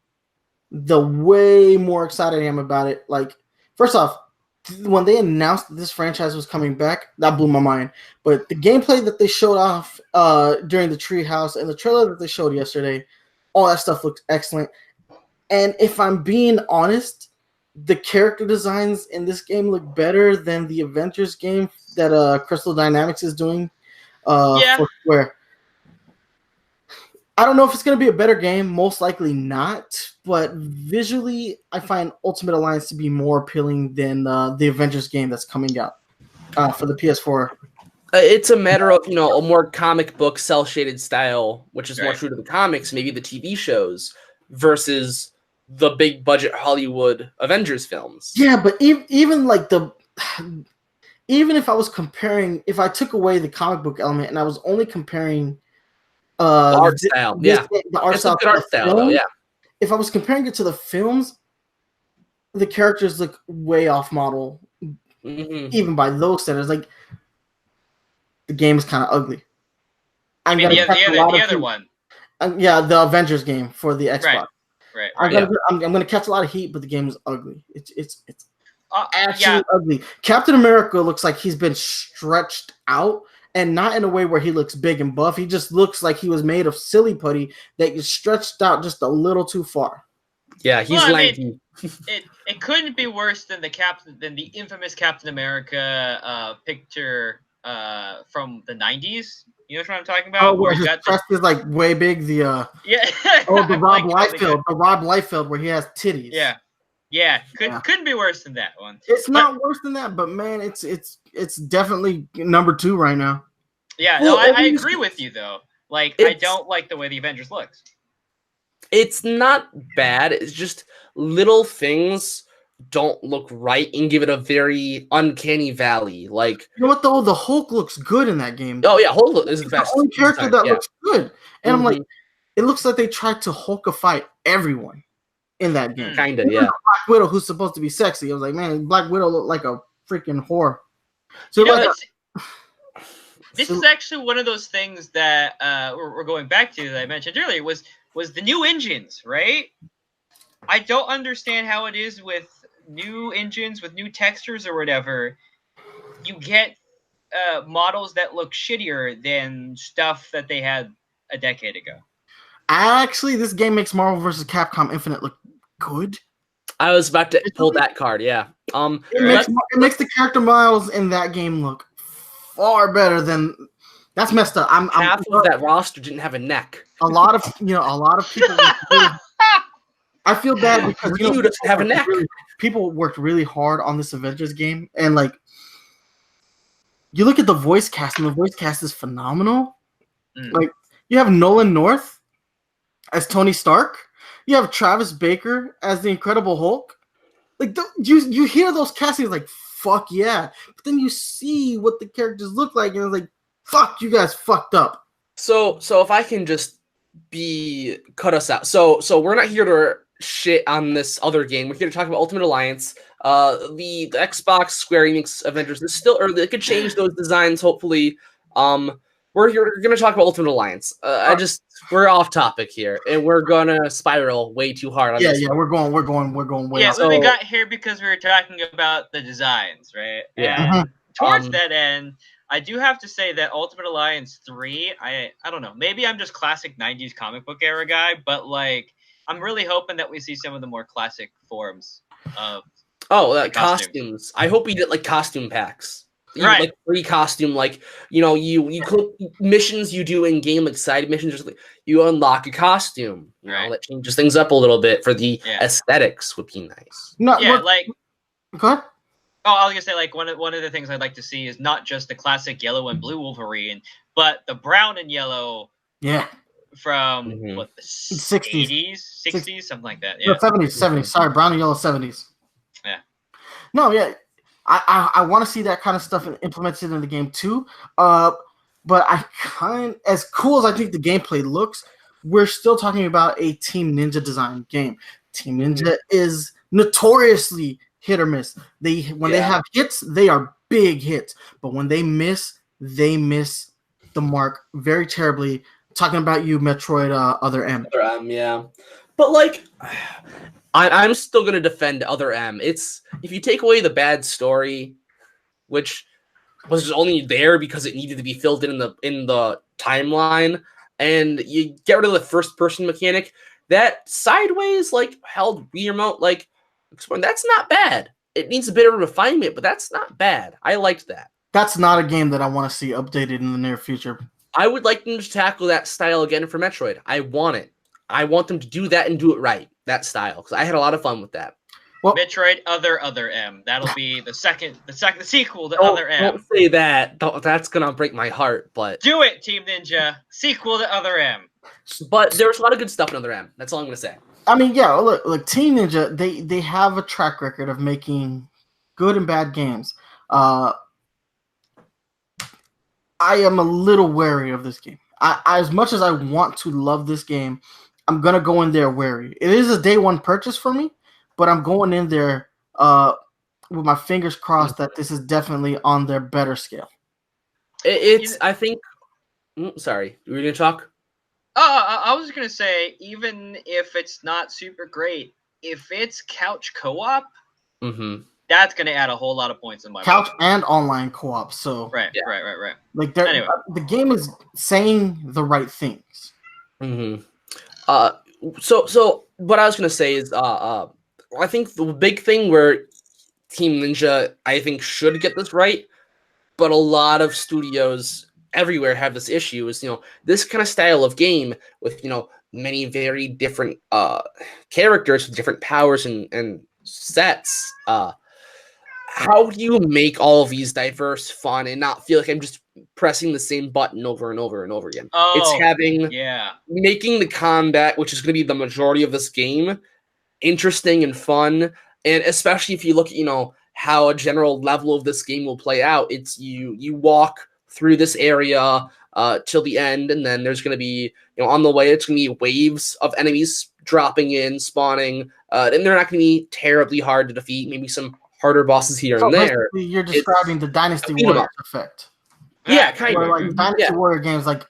the way more excited I am about it. Like, first off, when they announced that this franchise was coming back, that blew my mind. But the gameplay that they showed off during the Treehouse and the trailer that they showed yesterday, all that stuff looks excellent. And if I'm being honest, the character designs in this game look better than the Avengers game that Crystal Dynamics is doing for Square. I don't know if it's going to be a better game. Most likely not. But visually, I find Ultimate Alliance to be more appealing than the Avengers game that's coming out for the PS4. It's a matter of, a more comic book cel-shaded style, which is more true to the comics, maybe the TV shows, versus the big budget Hollywood Avengers films. Yeah, but even if I was comparing, if I took away the comic book element and I was only comparing the art style, the art style, though, yeah. If I was comparing it to the films, the characters look way off model, even by those standards. Like, the game is kind of ugly. The other one. Yeah, the Avengers game for the Xbox. Right. I'm going to catch a lot of heat, but the game is ugly. It's actually ugly. Captain America looks like he's been stretched out, and not in a way where he looks big and buff. He just looks like he was made of silly putty that is stretched out just a little too far. Yeah, he's lanky. It couldn't be worse than the infamous Captain America picture from the 90s. You know what I'm talking Oh, about? where he's his got chest is like way big. The yeah. oh, the I'm Rob like, Liefeld, the Rob Liefeld, where he has titties. Yeah. Couldn't be worse than that one. It's not worse than that, but man, it's definitely number 2 right now. Yeah, Well, no, I agree with you though. Like, I don't like the way the Avengers looks. It's not bad. It's just little things don't look right and give it a very uncanny valley. Like, You know what though? The Hulk looks good in that game. oh yeah, Hulk is the It's best. the only character design, that yeah. looks good, and I'm like, Mhm. it looks like they tried to Hulkify everyone in that game. Kinda, Even yeah. Black Widow, who's supposed to be sexy, I was like, man, Black Widow looked like a freaking whore. So You know, like, this is actually one of those things that we're going back to that I mentioned earlier was the new engines, right? I don't understand how it is with new engines with new textures or whatever. You get models that look shittier than stuff that they had a decade ago. actually, this game makes Marvel vs. Capcom Infinite look good. I was about to pull that card. Yeah. It makes the character models in that game look far better than. That's messed up. Half of that roster didn't have a neck. A lot of people. I feel bad because You doesn't have a neck. People worked really hard on this Avengers game, and like, you look at the voice cast, and the voice cast is phenomenal. Like, you have Nolan North as Tony Stark. You have Travis Baker as the Incredible Hulk. Like, you hear those castings, like, fuck yeah. But then you see what the characters look like, and it's like, fuck, you guys fucked up. So if I can just cut us out. So we're not here to shit on this other game. We're here to talk about Ultimate Alliance. The Xbox Square Enix Avengers is still early. They could change those designs, hopefully. We're going to talk about Ultimate Alliance. We're off topic here, and we're gonna spiral way too hard on this. Yeah, we're going way off. We got here because we were talking about the designs, right? Yeah. And towards that end, I do have to say that Ultimate Alliance 3, I don't know, maybe I'm just classic 90s comic book era guy, but like, I'm really hoping that we see some of the more classic forms of costumes. I hope we get like costume packs. Right. Like free costume, like, you click missions you do in game, like side missions, just like you unlock a costume. You know, that changes things up a little bit for the aesthetics would be nice. No, like go ahead. Oh, I was gonna say, like, one of the things I'd like to see is not just the classic yellow and blue Wolverine, but the brown and yellow. Yeah. From what, the 60s, 60s, something like that. Yeah. 70s. Sorry, brown and yellow 70s. Yeah. No, yeah. I want to see that kind of stuff implemented in the game too. But as cool as I think the gameplay looks, we're still talking about a Team Ninja design game. Team Ninja is notoriously hit or miss. When they have hits, they are big hits. But when they miss the mark very terribly. Talking about you, Metroid Other M. Other M, yeah. But like, I'm still gonna defend Other M. It's, if you take away the bad story, which was only there because it needed to be filled in the timeline, and you get rid of the first person mechanic, that sideways like held Wii remote, like, that's not bad. It needs a bit of refinement, but that's not bad. I liked that. That's not a game that I want to see updated in the near future. I would like them to tackle that style again for Metroid. I want it. I want them to do that and do it right. That style, because I had a lot of fun with that. Well, Metroid Other M. That'll be the sequel to Other M. Don't say that. That's gonna break my heart. But do it, Team Ninja. Sequel to Other M. But there's a lot of good stuff in Other M. That's all I'm gonna say. I mean, yeah. Look, Team Ninja. They have a track record of making good and bad games. I am a little wary of this game. As much as I want to love this game, I'm gonna go in there wary. It is a day one purchase for me, but I'm going in there with my fingers crossed that this is definitely on their better scale. I think. Sorry, were you gonna talk? I was gonna say, even if it's not super great, if it's couch co-op, that's going to add a whole lot of points in my couch and online co-op. So right. Like anyway. The game is saying the right things. So what I was gonna say is, I think the big thing where Team Ninja, I think, should get this right, but a lot of studios everywhere have this issue is, this kind of style of game with, many very different characters with different powers and sets. How do you make all of these diverse, fun, and not feel like I'm just pressing the same button over and over and over again? It's making the combat, which is going to be the majority of this game, interesting and fun. And especially if you look at, how a general level of this game will play out, it's you walk through this area till the end, and then there's going to be, on the way, it's going to be waves of enemies dropping in, spawning, and they're not going to be terribly hard to defeat. Maybe some harder bosses here and there. You're describing the Dynasty Warriors effect. Yeah, kind of. Like Dynasty Warrior games, like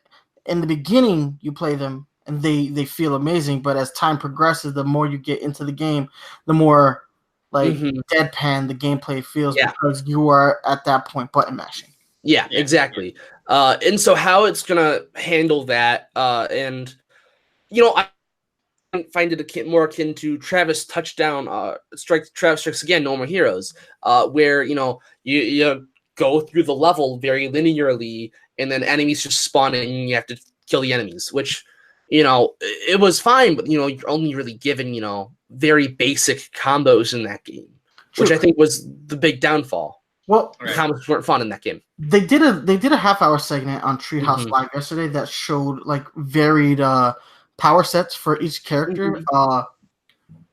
in the beginning you play them and they feel amazing, but as time progresses, the more you get into the game, the more deadpan the gameplay feels because you are at that point button mashing. Yeah, exactly. And so how it's gonna handle that, and I find it more akin to Travis Touchdown, Travis Strikes Again, No More Heroes, where you go through the level very linearly, and then enemies just spawn in, and you have to kill the enemies. Which, it was fine, but you're only really given very basic combos in that game, which I think was the big downfall. Well, the combos weren't fun in that game. They did a half-hour segment on Treehouse Live yesterday that showed like varied power sets for each character.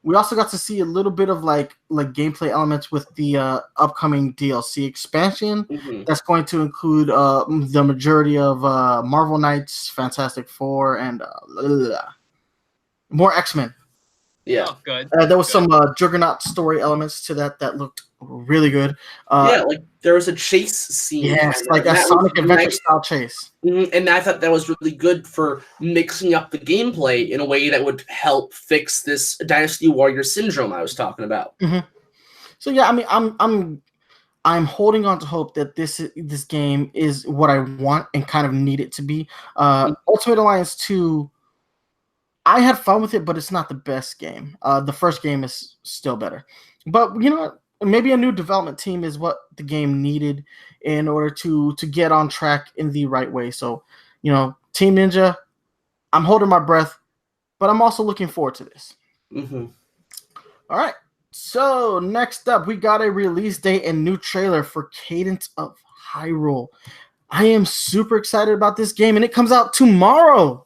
We also got to see a little bit of like gameplay elements with the upcoming DLC expansion that's going to include the majority of Marvel Knights, Fantastic Four, and more X-Men. Yeah, good. There was some Juggernaut story elements to that looked really good. Like there was a chase scene. Yes, like a Sonic Adventure style chase. And I thought that was really good for mixing up the gameplay in a way that would help fix this Dynasty Warrior syndrome I was talking about. So yeah, I mean, I'm holding on to hope that this game is what I want and kind of need it to be. Ultimate Alliance 2. I had fun with it, but it's not the best game. The first game is still better. But you know what? Maybe a new development team is what the game needed in order to get on track in the right way. So, Team Ninja, I'm holding my breath, but I'm also looking forward to this. All right. So next up, we got a release date and new trailer for Cadence of Hyrule. I am super excited about this game, and it comes out tomorrow.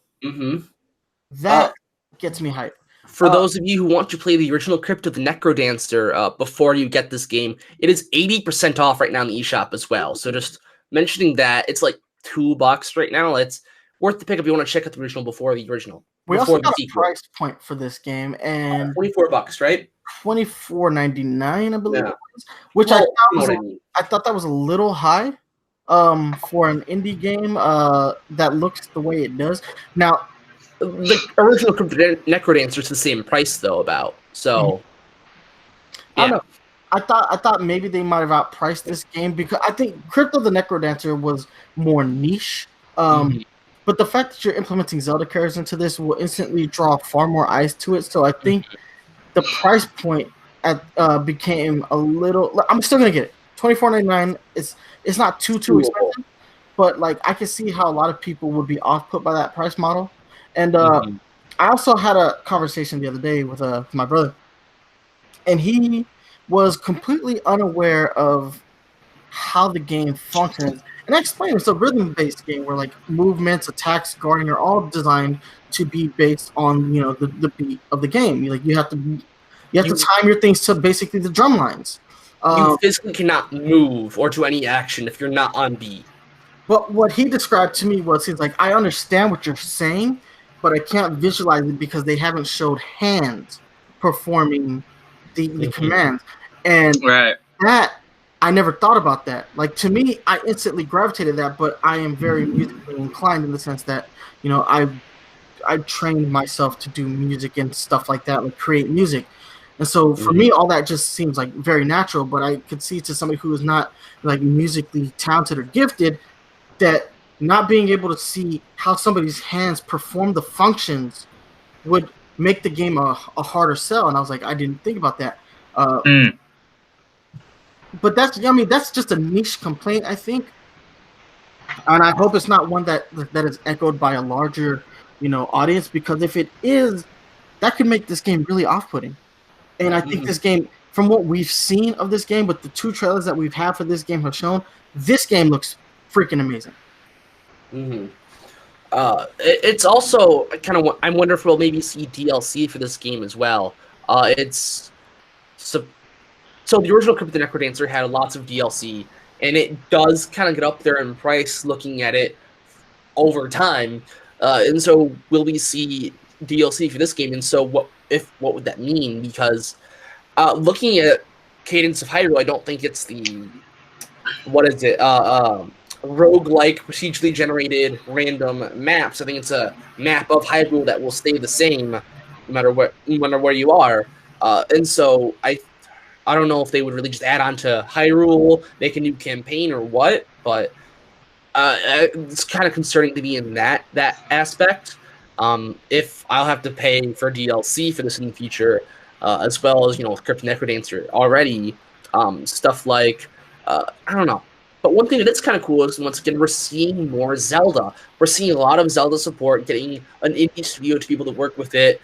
That gets me hyped. For those of you who want to play the original Crypt of the Necrodancer before you get this game, it is 80% off right now in the eShop as well. So just mentioning that, it's like $2 right now. It's worth the pick if you want to check out the original before the original. We also got a price point for this game, and $24, right? $24.99, I believe it was, which I thought that was a little high for an indie game that looks the way it does. Now, the original Necrodancer is the same price though, so I don't know. I thought maybe they might have outpriced this game because I think Crypt of the Necrodancer was more niche. But the fact that you're implementing Zelda characters into this will instantly draw far more eyes to it. So I think the price point became a little. I'm still gonna get it. $24.99. It's not too expensive, but like I can see how a lot of people would be off put by that price model. And I also had a conversation the other day with my brother, and he was completely unaware of how the game functions. And I explained it's a rhythm-based game where like movements, attacks, guarding are all designed to be based on the beat of the game. You have to time your things to basically the drum lines. You physically cannot move or do any action if you're not on beat. But what he described to me was he's like, I understand what you're saying, but I can't visualize it because they haven't showed hands performing the commands. And that, I never thought about that. Like, to me, I instantly gravitated that, but I am very musically inclined in the sense that, I trained myself to do music and stuff like that, like create music. And so for me, all that just seems like very natural, but I could see to somebody who is not like musically talented or gifted that not being able to see how somebody's hands perform the functions would make the game a harder sell. And I was like, I didn't think about that. But that's just a niche complaint, I think. And I hope it's not one that is echoed by a larger, audience, because if it is, that could make this game really off-putting. And I think this game, from what we've seen of this game, with the 2 trailers that we've had for this game have shown, this game looks freaking amazing. It's also kind of, I wonder if we'll maybe see DLC for this game as well. It's so the original Crypt of the Necrodancer had lots of DLC, and it does kind of get up there in price looking at it over time. And so will we see DLC for this game? And so what would that mean? Because looking at Cadence of Hyrule, I don't think it's the roguelike procedurally generated random maps. I think it's a map of Hyrule that will stay the same no matter where you are. And so I don't know if they would really just add on to Hyrule, make a new campaign or what, but it's kind of concerning to me in that aspect. If I'll have to pay for DLC for this in the future, as well as Crypt Necrodancer already, stuff like I don't know. But one thing that's kind of cool is, once again, we're seeing more Zelda. We're seeing a lot of Zelda support, getting an indie studio to be able to work with it.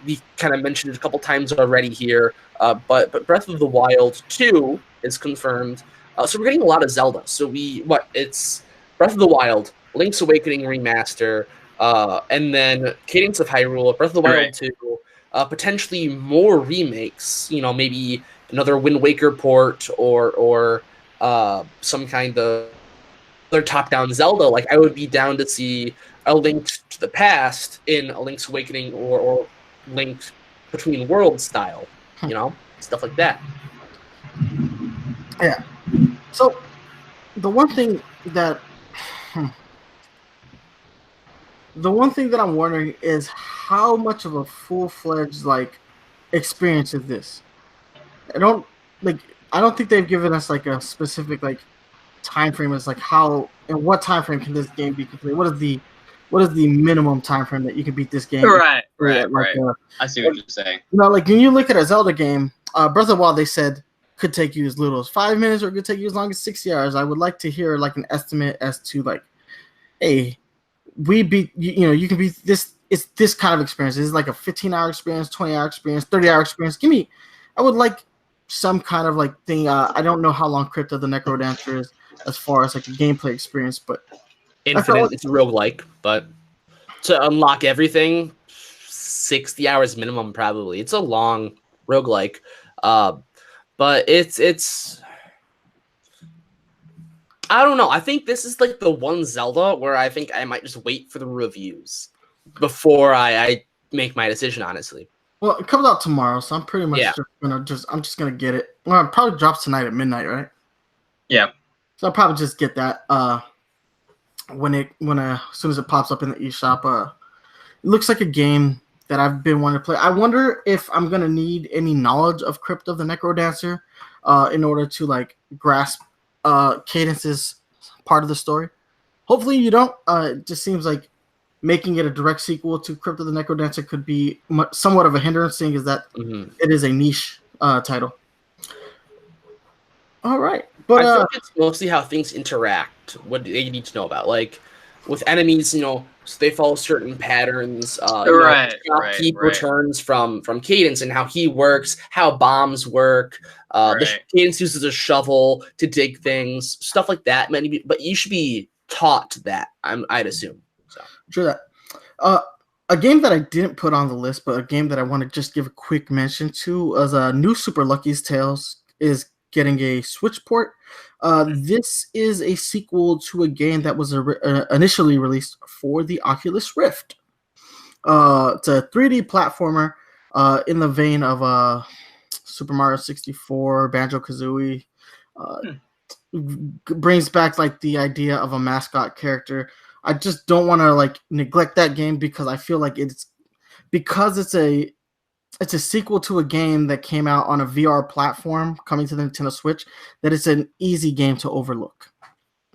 We kind of mentioned it a couple times already here, but Breath of the Wild 2 is confirmed. So we're getting a lot of Zelda. So it's Breath of the Wild, Link's Awakening remaster, and then Cadence of Hyrule, Breath of the Wild 2, potentially more remakes. Maybe another Wind Waker port or some kind of other top-down Zelda. Like, I would be down to see a Link to the Past in a Link's Awakening or Link Between Worlds style, stuff like that. Yeah. So the one thing that I'm wondering is how much of a full-fledged experience is this? I don't think they've given us a specific time frame as how and what time frame can this game be completed. What is the minimum time frame that you can beat this game? Right. I see what you're saying. When you look at a Zelda game, Breath of the Wild, they said could take you as little as 5 minutes or it could take you as long as 60 hours. I would like to hear an estimate as to hey, we beat you can beat this. It's this kind of experience. It's like a 15-hour experience, 20-hour experience, 30-hour experience. I would like some kind of thing. I don't know how long Crypt of the Necrodancer is as far as a gameplay experience, but infinite. It's a roguelike, but to unlock everything, 60 hours minimum probably. It's a long roguelike, but it's I don't know. I think this is the one Zelda where I think I might just wait for the reviews before I make my decision, honestly. Well, it comes out tomorrow, so I'm pretty much just gonna get it. Well, it probably drops tonight at midnight, right? Yeah. So I'll probably just get that as soon as it pops up in the eShop. It looks like a game that I've been wanting to play. I wonder if I'm gonna need any knowledge of Crypt of the Necrodancer in order to grasp Cadence's part of the story. Hopefully you don't. It just seems like making it a direct sequel to Crypt of the Necrodancer could be somewhat of a hindrance, seeing as that it is a niche title. All right, but I think it's mostly how things interact. What they need to know about, with enemies, so they follow certain patterns. Keep returns from Cadence and how he works, how bombs work. Cadence uses a shovel to dig things, stuff like that. But you should be taught that. I'd assume. So. Sure that. A game that I didn't put on the list, but a game that I want to just give a quick mention to is new Super Lucky's Tales is getting a Switch port. This is a sequel to a game that was initially released for the Oculus Rift. It's a 3D platformer in the vein of Super Mario 64, Banjo-Kazooie. Brings back the idea of a mascot character. I just don't want to neglect that game because I feel like it's a sequel to a game that came out on a VR platform coming to the Nintendo Switch, that it's an easy game to overlook.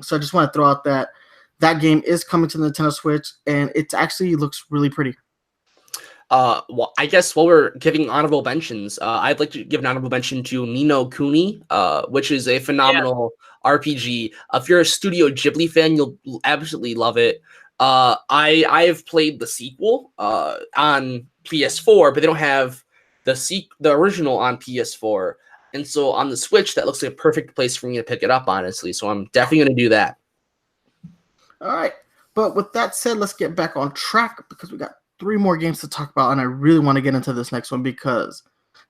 So I just want to throw out that game is coming to the Nintendo Switch, and it actually looks really pretty. Well, I guess while we're giving honorable mentions, I'd like to give an honorable mention to Ni no Kuni, which is a phenomenal RPG. If you're a Studio Ghibli fan, you'll absolutely love it. I have played the sequel on PS4, but they don't have the original on PS4, and so on the Switch, that looks like a perfect place for me to pick it up, honestly. So I'm definitely going to do that. All right, but with that said, let's get back on track because we got 3 more games to talk about, and I really want to get into this next one because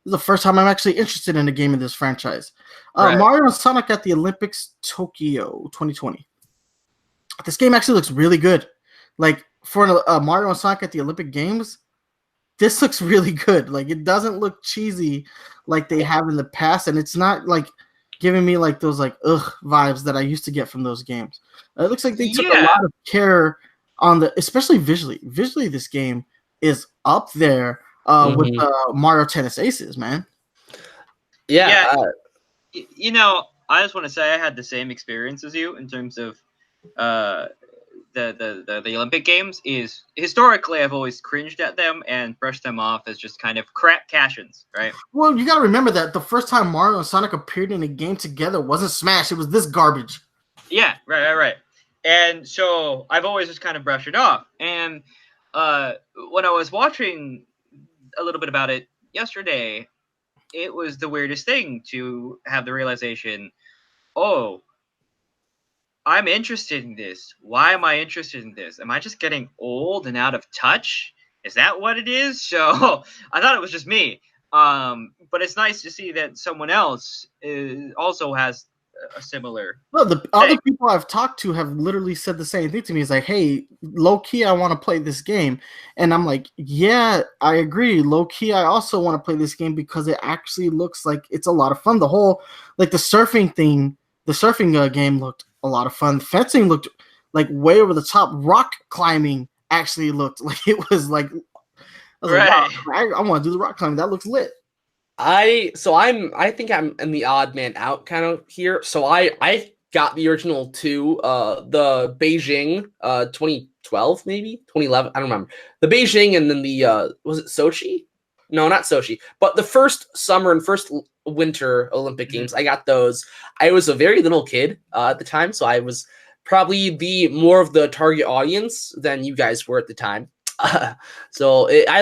this is the first time I'm actually interested in a game in this franchise. Right. Mario and Sonic at the Olympics Tokyo 2020. This game actually looks really good. Like for Mario and Sonic at the Olympic Games, this looks really good. Like it doesn't look cheesy like they have in the past, and it's not like giving me like those like ugh vibes that I used to get from those games. It looks like they took a lot of care on the, especially visually. Visually, this game is up there with Mario Tennis Aces, man. Yeah. You know, I just want to say I had the same experience as you in terms of the Olympic Games. Is historically I've always cringed at them and brushed them off as just kind of crap cash-ins, right? Well, you got to remember that the first time Mario and Sonic appeared in a game together wasn't Smash. It was this garbage. Yeah, right. And so I've always just kind of brushed it off. And when I was watching a little bit about it yesterday, it was the weirdest thing to have the realization, oh, I'm interested in this. Why am I interested in this? Am I just getting old and out of touch? Is that what it is? So I thought it was just me. But it's nice to see that someone else also has a similar. No, the other people I've talked to have literally said the same thing to me. It's like, hey, low key, I want to play this game. And I'm like, yeah, I agree. Low key, I also want to play this game because it actually looks like it's a lot of fun. The whole, like the surfing thing, the surfing game looked a lot of fun. Fencing looked like way over the top. Rock climbing actually looked like it was like, I was like, wow, I want to do the rock climbing. That looks lit. I think I'm in the odd man out kind of here. So I got the original 2, the Beijing 2012 maybe 2011, I don't remember. The Beijing, and then the was it Sochi? No, not Sochi, but the first summer and first winter Olympic Games. I got those. I was a very little kid at the time, so I was probably the more of the target audience than you guys were at the time. I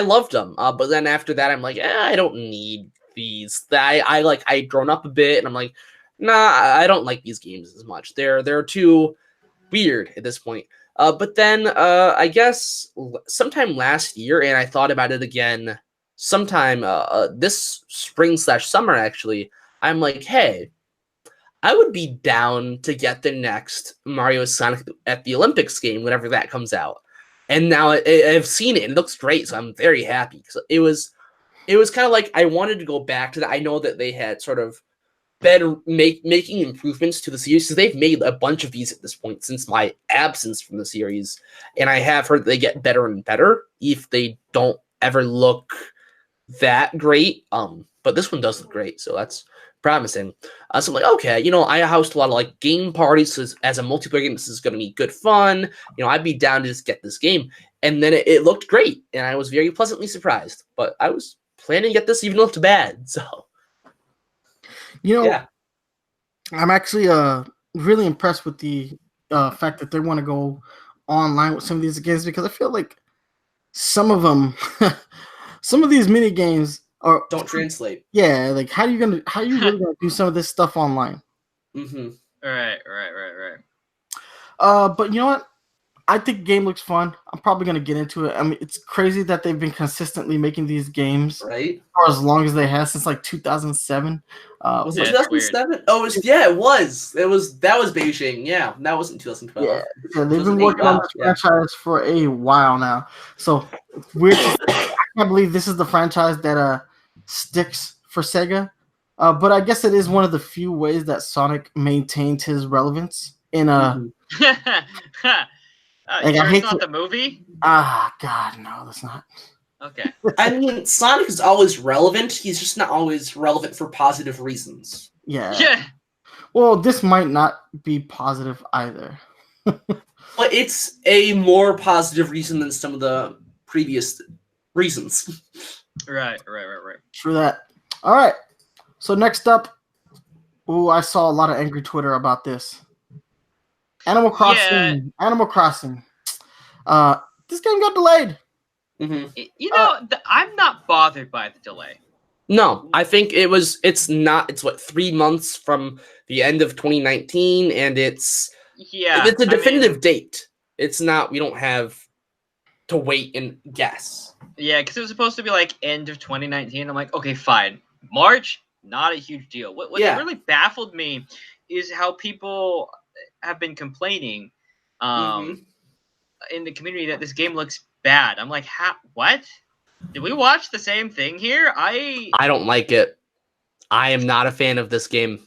loved them. But then after that, I'm like, I don't need these. I grown up a bit, and I'm like, nah, I don't like these games as much. They're too weird at this point. But then I guess sometime last year, and I thought about it again sometime this spring/summer actually. I'm like, hey, I would be down to get the next Mario Sonic at the Olympics game whenever that comes out. And now I've seen it and it looks great, so I'm very happy because it was kind of like I wanted to go back to that. I know that they had sort of been making improvements to the series because they've made a bunch of these at this point since my absence from the series, and I have heard they get better and better if they don't ever look that great. But this one does look great, so that's promising. So I'm like, okay, I host a lot of like game parties as a multiplayer game. This is going to be good fun. I'd be down to just get this game. And then it looked great, and I was very pleasantly surprised. But I was planning to get this even though it's bad. So, yeah. I'm actually really impressed with the fact that they want to go online with some of these games because I feel like some of them, some of these mini games don't translate. Yeah, like how you really gonna do some of this stuff online? Mm-hmm. Right. But you know what? I think the game looks fun. I'm probably gonna get into it. I mean, it's crazy that they've been consistently making these games for as long as they have since like 2007. Was it 2007? Oh, it was. That was Beijing. Yeah, that wasn't 2012. Yeah, they've been working on this franchise for a while now. So it's weird. I can't believe this is the franchise that sticks for Sega. But I guess it is one of the few ways that Sonic maintained his relevance in it's not the movie? God, no, that's not. Okay. I mean, Sonic is always relevant. He's just not always relevant for positive reasons. Yeah. Well, this might not be positive either. But it's a more positive reason than some of the previous reasons. Right. True that. All right. So next up, I saw a lot of angry Twitter about this. Animal Crossing. Yeah. Animal Crossing. This game got delayed. Mm-hmm. I'm not bothered by the delay. No, I think it's 3 months from the end of 2019, and it's a definitive date. It's not, we don't have to wait and guess. Yeah, because it was supposed to be like end of 2019. I'm like, okay, fine. March, not a huge deal. What really baffled me is how people have been complaining in the community that this game looks bad. I'm like, what? Did we watch the same thing here? I don't like it. I am not a fan of this game.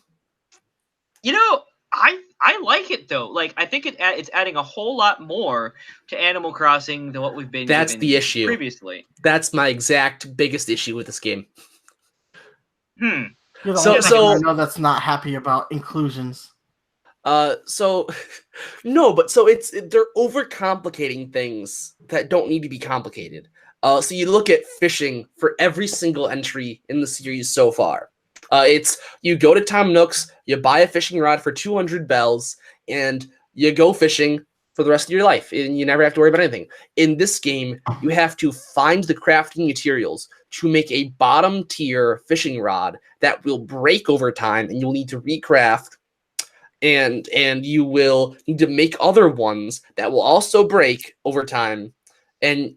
I like it though. Like, I think it's adding a whole lot more to Animal Crossing than what we've been. That's the issue. Previously. That's my exact biggest issue with this game. You're the only person I know that's not happy about inclusions. They're overcomplicating things that don't need to be complicated. So you look at fishing for every single entry in the series so far. It's you go to Tom Nook's, you buy a fishing rod for 200 bells, and you go fishing for the rest of your life, and you never have to worry about anything. In this game, you have to find the crafting materials to make a bottom tier fishing rod that will break over time, and you'll need to recraft, and you will need to make other ones that will also break over time, and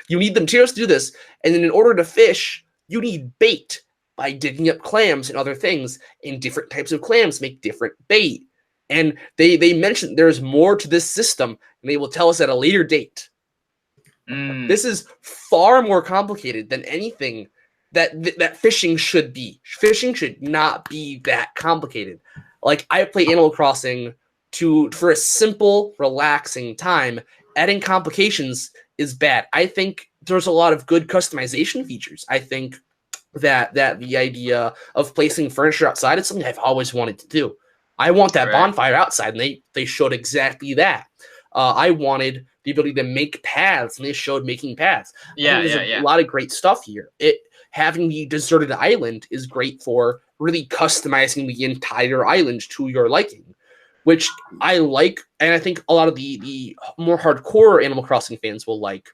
you need the materials to do this. And then in order to fish, you need bait by digging up clams and other things, and different types of clams make different bait. And they mentioned there's more to this system, and they will tell us at a later date. This is far more complicated than anything that fishing should be. Fishing should not be that complicated. Like, I play Animal Crossing for a simple, relaxing time. Adding complications is bad. I think there's a lot of good customization features. I think that the idea of placing furniture outside is something I've always wanted to do. I want that bonfire outside, and they showed exactly that. I wanted the ability to make paths, and they showed making paths. There's a lot of great stuff here. Having the deserted island is great for really customizing the entire island to your liking, which I like, and I think a lot of the more hardcore Animal Crossing fans will like.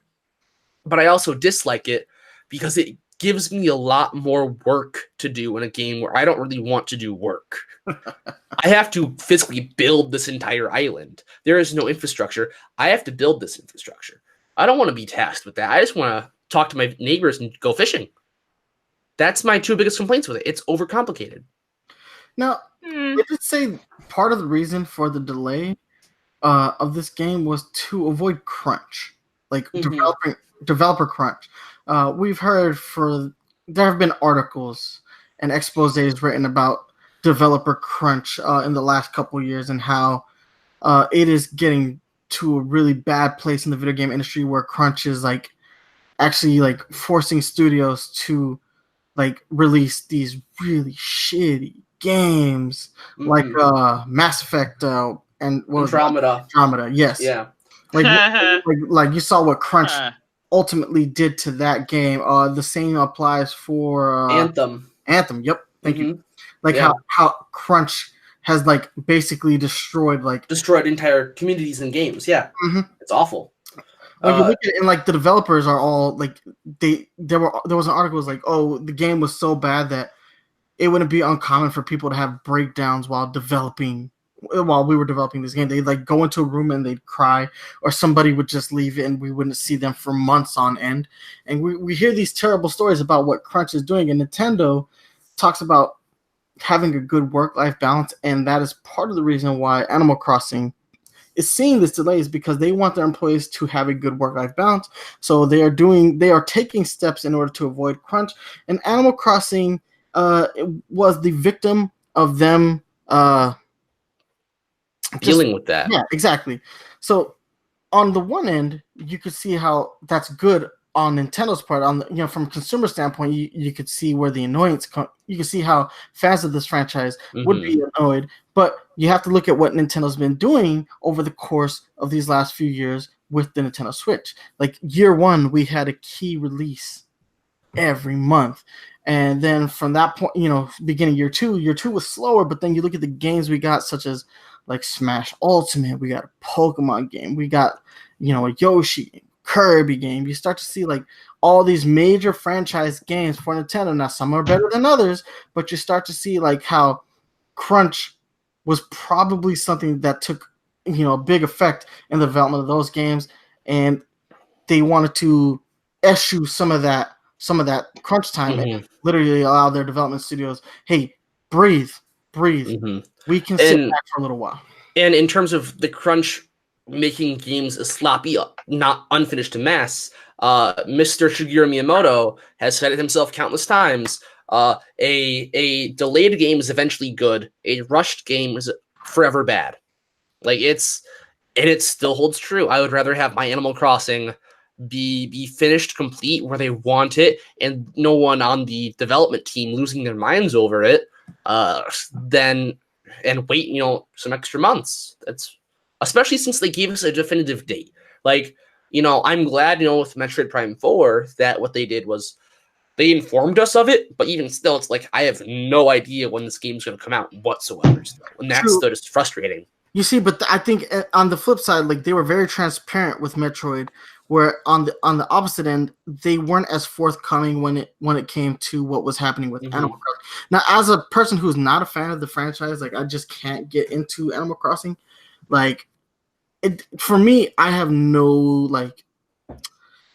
But I also dislike it because it gives me a lot more work to do in a game where I don't really want to do work. I have to physically build this entire island. There is no infrastructure. I have to build this infrastructure. I don't want to be tasked with that. I just want to talk to my neighbors and go fishing. That's my two biggest complaints with it. It's overcomplicated. Now, I did say part of the reason for the delay of this game was to avoid crunch, like developer crunch. We've heard there have been articles and exposés written about developer crunch in the last couple of years, and how it is getting to a really bad place in the video game industry where crunch is like actually like forcing studios to like release these really shitty games like Mass Effect and Andromeda, yes. Yeah. Like you saw what crunch ultimately did to that game. The same applies for Anthem. Yep. Thank you. Like how crunch has like basically destroyed entire communities and games. Yeah. It's awful. Like you look at it, and like the developers are all like there was an article that was like, oh, the game was so bad that it wouldn't be uncommon for people to have breakdowns while we were developing this game. They'd like go into a room and they'd cry, or somebody would just leave it and we wouldn't see them for months on end. And we hear these terrible stories about what crunch is doing, and Nintendo talks about having a good work-life balance, and that is part of the reason why Animal Crossing is seeing this delay, is because they want their employees to have a good work-life balance. So they are taking steps in order to avoid crunch. And Animal Crossing was the victim of them dealing with that. Yeah, exactly. So on the one end, you could see how that's good on Nintendo's part. From a consumer standpoint, you could see where the annoyance you could see how fans of this franchise would be annoyed. But you have to look at what Nintendo's been doing over the course of these last few years with the Nintendo Switch. Like year one, we had a key release every month. And then from that point, beginning year two was slower, but then you look at the games we got, such as like Smash Ultimate, we got a Pokemon game, we got, a Yoshi game, Kirby game. You start to see like all these major franchise games for Nintendo. Now, some are better than others, but you start to see like how crunch was probably something that took, a big effect in the development of those games. And they wanted to eschew some of that crunch time and literally allow their development studios, hey, breathe. We can sit back for a little while. And in terms of the crunch making games a sloppy, not unfinished mess, Mr. Shigeru Miyamoto has said it himself countless times. A delayed game is eventually good. A rushed game is forever bad. Like it still holds true. I would rather have my Animal Crossing be finished complete where they want it and no one on the development team losing their minds over it than and wait some extra months. That's especially since they gave us a definitive date. Like I'm glad with Metroid Prime 4 that what they did was they informed us of it, but even still it's like I have no idea when this game's going to come out whatsoever still. And that's still just frustrating. You see, but I think on the flip side, like they were very transparent with Metroid, where on the opposite end, they weren't as forthcoming when it came to what was happening with Animal Crossing. Now, as a person who's not a fan of the franchise, like I just can't get into Animal Crossing. Like for me, I have no like.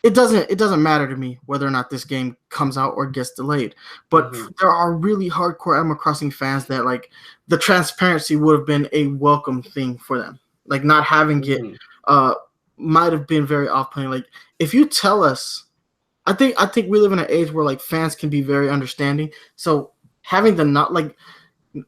It doesn't matter to me whether or not this game comes out or gets delayed. But there are really hardcore Animal Crossing fans that like the transparency would have been a welcome thing for them. Like not having it might have been very off-putting. Like if you tell us, I think we live in an age where like fans can be very understanding. So having the not like,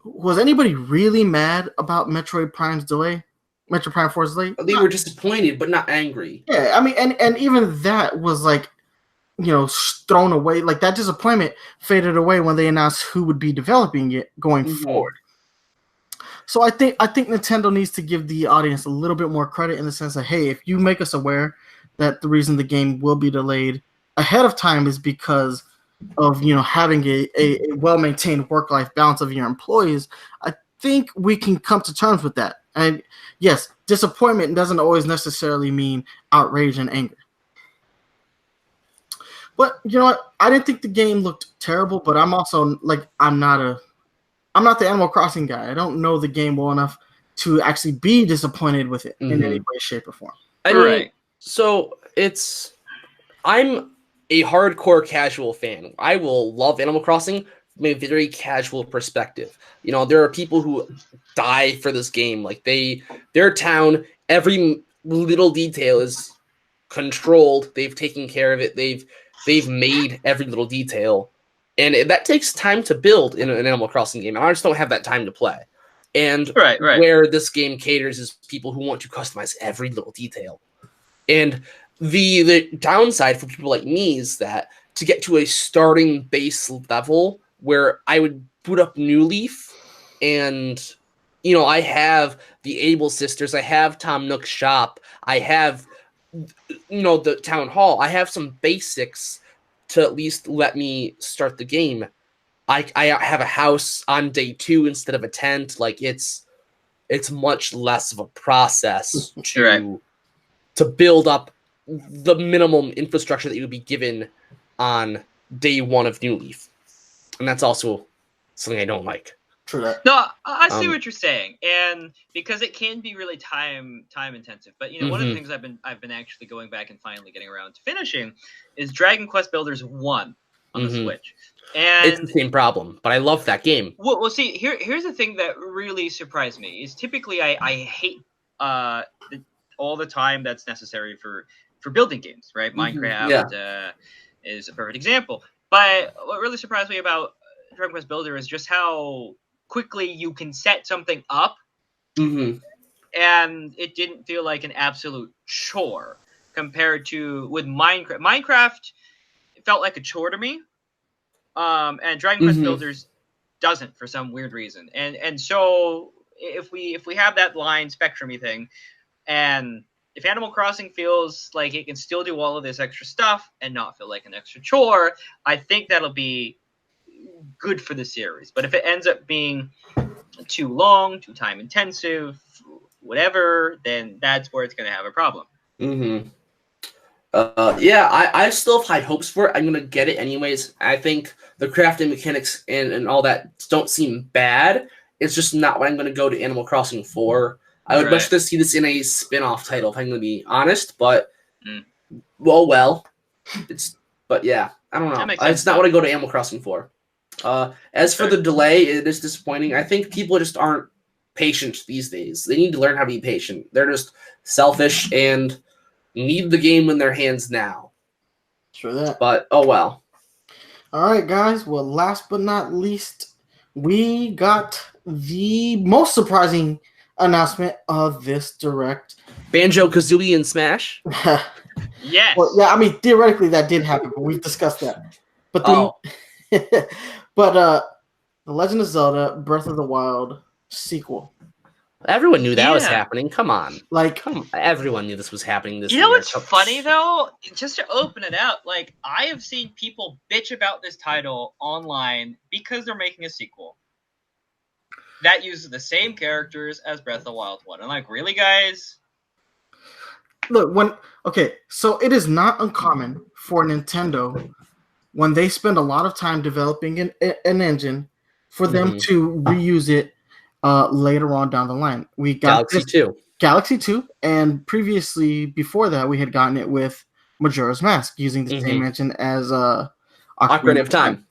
was anybody really mad about Metroid Prime's delay? Metroid Prime 4's delay? They were disappointed, but not angry. Yeah, I mean, and even that was like, thrown away. Like that disappointment faded away when they announced who would be developing it going forward. So I think Nintendo needs to give the audience a little bit more credit in the sense that, hey, if you make us aware that the reason the game will be delayed ahead of time is because of having a well-maintained work-life balance of your employees, I think we can come to terms with that. And yes, disappointment doesn't always necessarily mean outrage and anger. But you know what? I didn't think the game looked terrible, but I'm also like I'm not the Animal Crossing guy. I don't know the game well enough to actually be disappointed with it in any way, shape, or form. I mean, so I'm a hardcore casual fan. I will love Animal Crossing from a very casual perspective. There are people who die for this game. Like their town, every little detail is controlled. They've taken care of it. They've made every little detail. And that takes time to build in an Animal Crossing game. I just don't have that time to play. And where this game caters is people who want to customize every little detail. And the downside for people like me is that to get to a starting base level where I would boot up New Leaf and, I have the Able Sisters, I have Tom Nook's shop, I have, the town hall, I have some basics to at least let me start the game. I have a house on day 2 instead of a tent. Like it's much less of a process to build up the minimum infrastructure that you would be given on day 1 of New Leaf. And that's also something I don't like. True that. No, I see what you're saying, and because it can be really time intensive. But one of the things I've been actually going back and finally getting around to finishing is Dragon Quest Builders 1 on the Switch. And it's the same problem, but I love that game. Well, see, here's the thing that really surprised me is typically I hate all the time that's necessary for building games, right? Minecraft is a perfect example. But what really surprised me about Dragon Quest Builder is just how quickly you can set something up, and it didn't feel like an absolute chore compared to with Minecraft. Minecraft felt like a chore to me, and Dragon Quest Builders doesn't for some weird reason. And so if we have that line spectrumy thing, and if Animal Crossing feels like it can still do all of this extra stuff and not feel like an extra chore, I think that'll be good for the series. But if it ends up being too long, too time intensive, whatever, then that's where it's going to have a problem. Mm-hmm. Yeah, I still have high hopes for it. I'm gonna get it anyways. I think the crafting mechanics and all that don't seem bad. It's just not what I'm gonna go to Animal Crossing for. I would much rather see this in a spin-off title, if I'm gonna be honest. But well, but yeah, I don't know. It's not what I go to Animal Crossing for. As for the delay, it is disappointing. I think people just aren't patient these days. They need to learn how to be patient. They're just selfish and need the game in their hands now. Sure that. But oh well. All right, guys. Well, last but not least, we got the most surprising announcement of this direct. Banjo-Kazooie and Smash? Yes. Well, yeah, I mean, theoretically that did happen, but we've discussed that. But The Legend of Zelda Breath of the Wild sequel. Everyone knew that was happening. Come on. Everyone knew this was happening this year. You know what's funny, though? Just to open it out, I have seen people bitch about this title online because they're making a sequel that uses the same characters as Breath of the Wild 1. I'm like, really, guys? Look, so it is not uncommon for Nintendo when they spend a lot of time developing an engine for them to reuse it later on down the line. We got Galaxy 2, and previously before that we had gotten it with Majora's Mask using the same engine as Ocarina of Time.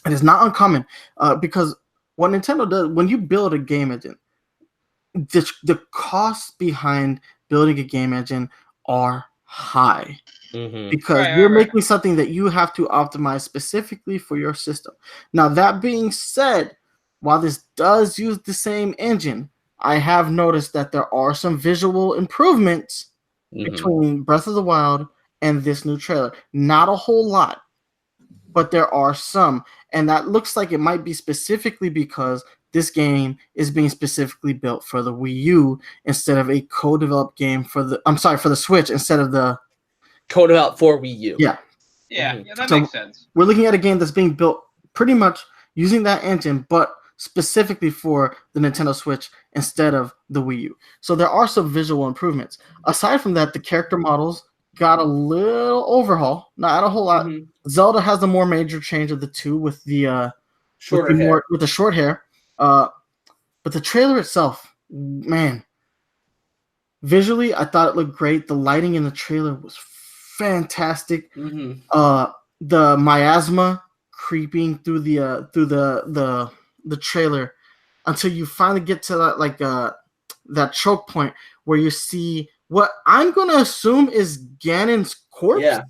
It is not uncommon because what Nintendo does when you build a game engine, the costs behind building a game engine are high. Because you're making something that you have to optimize specifically for your system. Now, that being said, while this does use the same engine, I have noticed that there are some visual improvements between Breath of the Wild and this new trailer. Not a whole lot, but there are some. And that looks like it might be specifically because this game is being specifically built for the Wii U instead of a co-developed game for the Switch instead of the co-developed for Wii U. Yeah, that makes sense. We're looking at a game that's being built pretty much using that engine, but specifically for the Nintendo Switch instead of the Wii U. So there are some visual improvements. Aside from that, the character models got a little overhaul, not a whole lot. Zelda has the more major change of the two with the short hair. But the trailer itself, man, visually, I thought it looked great. The lighting in the trailer was fantastic. The miasma creeping through the trailer until you finally get to that that choke point where you see what I'm gonna assume is Ganon's corpse. Yeah,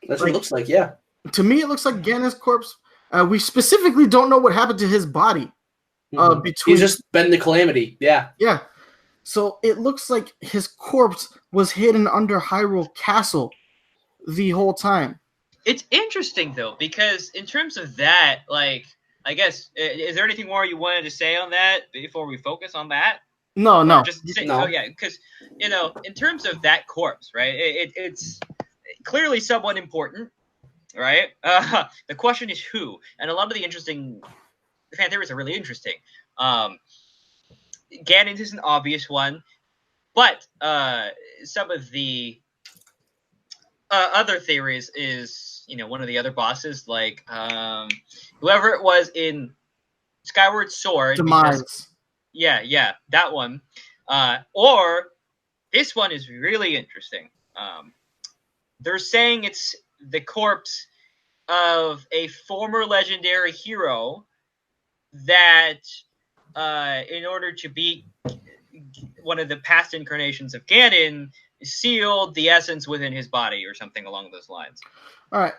that's what it looks like. Yeah, to me it looks like Ganon's corpse. We specifically don't know what happened to his body. He's just been the Calamity. Yeah. So it looks like his corpse was hidden under Hyrule Castle the whole time. It's interesting, though, because in terms of that, I guess, is there anything more you wanted to say on that before we focus on that? No. No. Oh, yeah, because, in terms of that corpse, right, it's clearly someone important, right? The question is who, and a lot of the fan theories are really interesting. Ganon is an obvious one, but some of the other theories is, one of the other bosses, whoever it was in Skyward Sword. Demise. Yeah, that one. Or this one is really interesting. They're saying it's the corpse of a former legendary hero that in order to beat one of the past incarnations of Ganon, sealed the essence within his body or something along those lines. All right.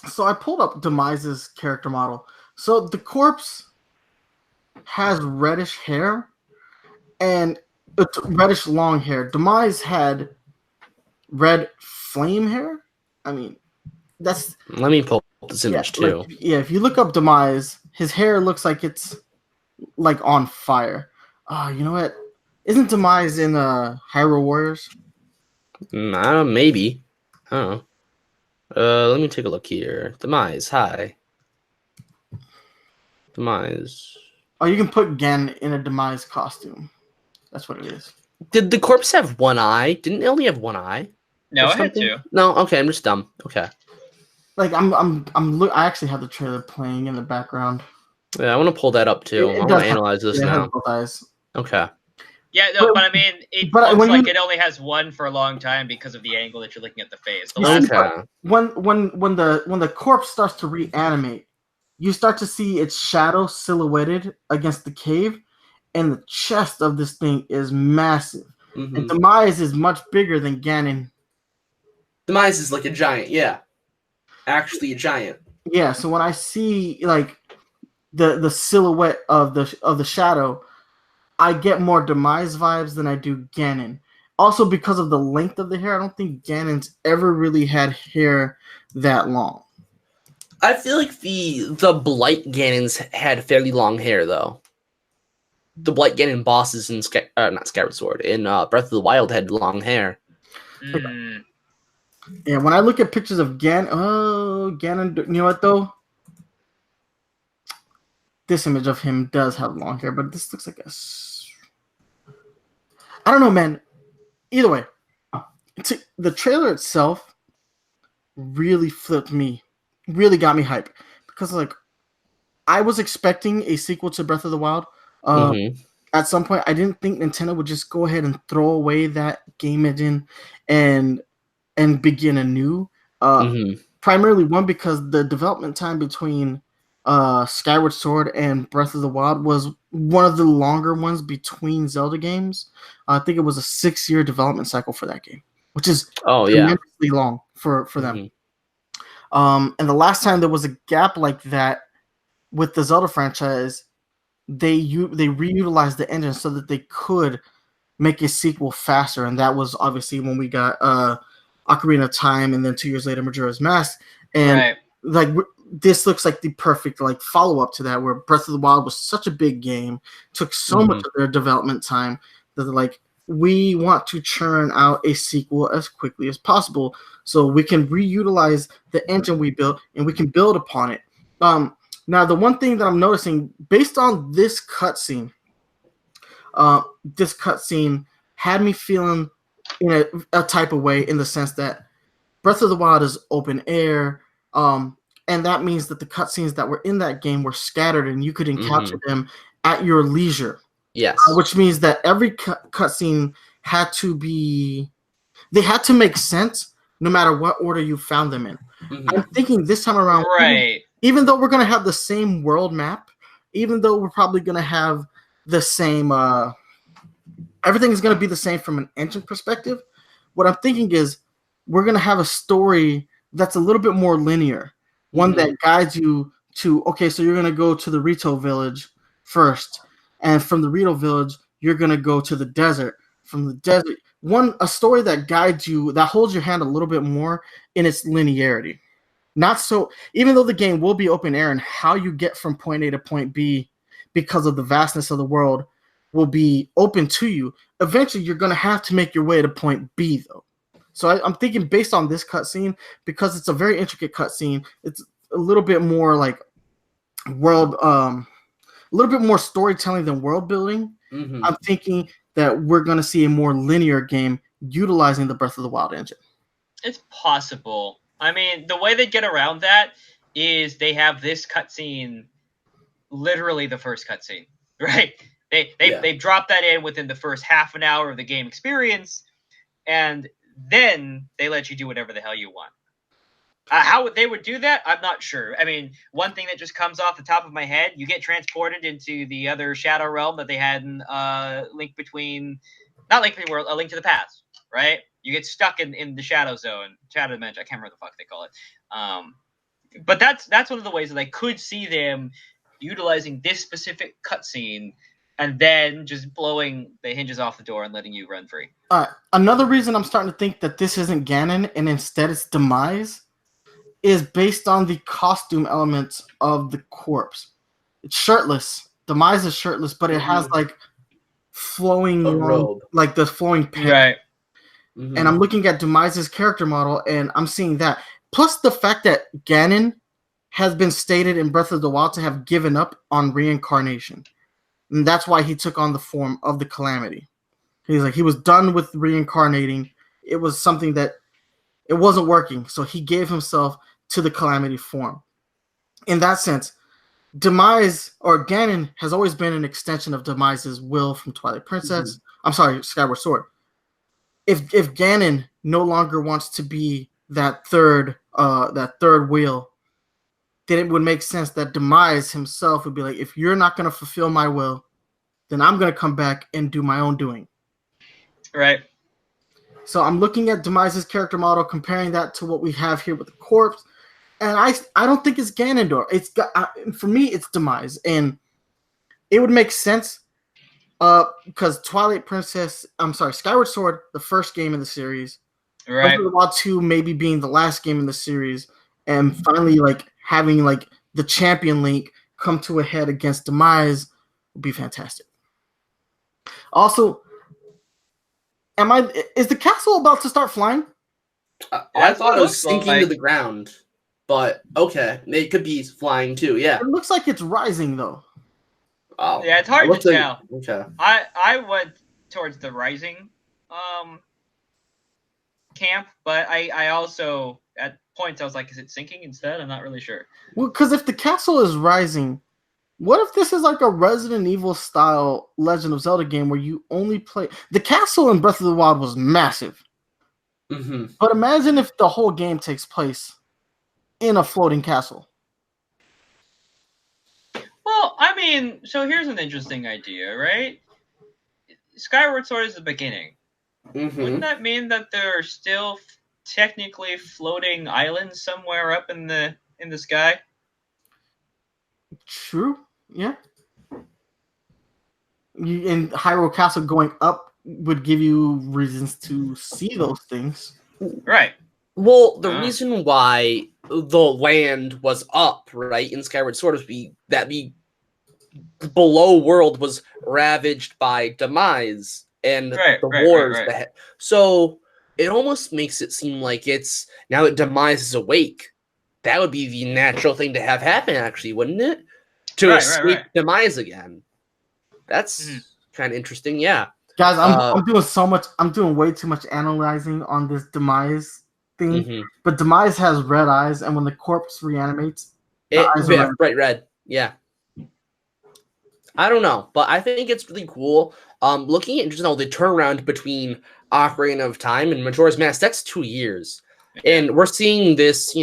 So I pulled up Demise's character model. So the corpse has reddish hair and it's reddish long hair. Demise had red flame hair. I mean, that's... Let me pull up this image too. If you look up Demise, his hair looks like it's on fire. You know what? Isn't Demise in Hyrule Warriors? I don't know, maybe. I don't know. Let me take a look here. Demise, hi. Demise. Oh, you can put Gen in a Demise costume. That's what it is. Did the corpse have one eye? Didn't it only have one eye? No, Or I had something? to. No, okay, I'm just dumb. Okay. Like I actually have the trailer playing in the background. Yeah, I want to pull that up too. I want to analyze this It has now. both eyes. Okay. Yeah, no, but I mean, it But looks when like you- it only has one for a long time because of the angle that you're looking at the face. The You last see, Okay. when the corpse starts to reanimate, you start to see its shadow silhouetted against the cave, and the chest of this thing is massive. Mhm. And Demise is much bigger than Ganon. Demise is like a giant, yeah. Actually a giant. Yeah, so when I see like the silhouette of the shadow, I get more Demise vibes than I do Ganon. Also, because of the length of the hair, I don't think Ganon's ever really had hair that long. I feel like the Blight Ganons had fairly long hair though. The Blight Ganon bosses in not Skyward Sword in Breath of the Wild had long hair. Mm. Yeah, when I look at pictures of Ganon, you know what though? This image of him does have long hair, but this looks like I don't know, man. Either way, the trailer itself really flipped me, really got me hyped because like I was expecting a sequel to Breath of the Wild. At some point, I didn't think Nintendo would just go ahead and throw away that game engine and begin anew. Primarily one because the development time between Skyward Sword and Breath of the Wild was one of the longer ones between Zelda games. I think it was a 6-year development cycle for that game, which is tremendously long for them. And the last time there was a gap like that with the Zelda franchise, they reutilized the engine so that they could make a sequel faster, and that was obviously when we got Ocarina of Time, and then 2 years later Majora's Mask, and this looks like the perfect like follow up to that, where Breath of the Wild was such a big game, took so much of their development time that they're like, we want to churn out a sequel as quickly as possible so we can reutilize the engine we built and we can build upon it. Now, the one thing that I'm noticing based on this cutscene, had me feeling in a type of way, in the sense that Breath of the Wild is open air, and that means that the cutscenes that were in that game were scattered and you could encounter them at your leisure. Yes. Which means that every cutscene had to make sense no matter what order you found them in. I'm thinking this time around, even though we're going to have the same world map, even though we're probably going to have the same everything is going to be the same from an engine perspective, what I'm thinking is we're going to have a story that's a little bit more linear, one that guides you to, okay, so you're going to go to the Rito village first, and from the Rito village you're going to go to the desert. From the desert, a story that guides you, that holds your hand a little bit more in its linearity. Not so, even though the game will be open air and how you get from point A to point B because of the vastness of the world will be open to you, eventually you're going to have to make your way to point B though. So I'm thinking, based on this cutscene, because it's a very intricate cutscene, it's a little bit more like world, a little bit more storytelling than world building. I'm thinking that we're going to see a more linear game utilizing the Breath of the Wild engine. It's possible. I mean, the way they get around that is they have this cutscene, literally the first cutscene, right? They drop that in within the first half an hour of the game experience, and then they let you do whatever the hell you want. How they would do that, I'm not sure. I mean, one thing that just comes off the top of my head, you get transported into the other Shadow Realm that they had in Link Between Worlds, A Link to the Past, right? You get stuck in the Shadow Zone, Shadow Dimension. I can't remember the fuck they call it. But that's one of the ways that I could see them utilizing this specific cutscene and then just blowing the hinges off the door and letting you run free. Another reason I'm starting to think that this isn't Ganon and instead it's Demise is based on the costume elements of the corpse. It's shirtless. Demise is shirtless, but it has like flowing robe, like the flowing pants. Right. Mm-hmm. And I'm looking at Demise's character model, and I'm seeing that. Plus the fact that Ganon has been stated in Breath of the Wild to have given up on reincarnation. And that's why he took on the form of the Calamity. He's like, he was done with reincarnating. It was something that it wasn't working. So he gave himself to the Calamity form. In that sense, Demise or Ganon has always been an extension of Demise's will from Twilight Princess. I'm sorry, Skyward Sword. If Ganon no longer wants to be that third wheel, then it would make sense that Demise himself would be like, if you're not going to fulfill my will, then I'm going to come back and do my own doing. Right. So I'm looking at Demise's character model, comparing that to what we have here with the corpse, and I don't think it's Ganondorf. For me, it's Demise, and it would make sense because Skyward Sword, the first game in the series, right. Breath of the Wild 2 maybe being the last game in the series, and finally like having like the champion Link come to a head against Demise would be fantastic. Also, is the castle about to start flying? I thought it was sinking to the ground, but okay, it could be flying too. Yeah, it looks like it's rising though. Oh, yeah, it's hard to tell. Okay, I went towards the rising camp, but I also at points I was like, is it sinking instead? I'm not really sure. Well, because if the castle is rising, what if this is like a Resident Evil style Legend of Zelda game where you only play the castle in Breath of the Wild was massive. Mm-hmm. But imagine if the whole game takes place in a floating castle. Well, I mean, so here's an interesting idea, right? Skyward Sword is the beginning. Mm-hmm. Wouldn't that mean that there are still technically floating islands somewhere up in the sky? True. Yeah. In Hyrule Castle, going up would give you reasons to see those things. Right. Well, the reason why the land was up, right, in Skyward Sword is that the below world was ravaged by Demise and the wars. Right. So it almost makes it seem like it's now that Demise is awake, that would be the natural thing to have happen, actually, wouldn't it? To escape Demise again. That's kind of interesting, yeah. Guys, I'm doing so much. I'm doing way too much analyzing on this Demise thing. Mm-hmm. But Demise has red eyes, and when the corpse reanimates, eyes are bright red. Yeah. I don't know, but I think it's really cool. Looking at just the turnaround between Ocarina of Time and Majora's Mask, that's 2 years, and we're seeing this,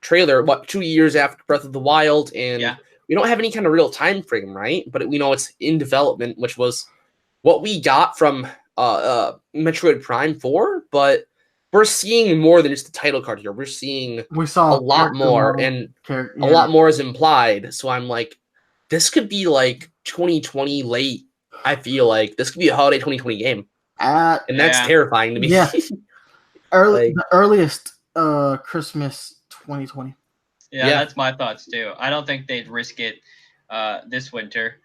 trailer 2 years after Breath of the Wild, and we don't have any kind of real time frame, right? But we know it's in development, which was what we got from Metroid Prime 4, but we're seeing more than just the title card here. We saw a lot more, and a lot more is implied. So I'm like, this could be like 2020 late. I feel like this could be a holiday 2020 game, and that's terrifying to me. Yeah, the earliest Christmas 2020. Yeah, that's my thoughts too. I don't think they'd risk it this winter.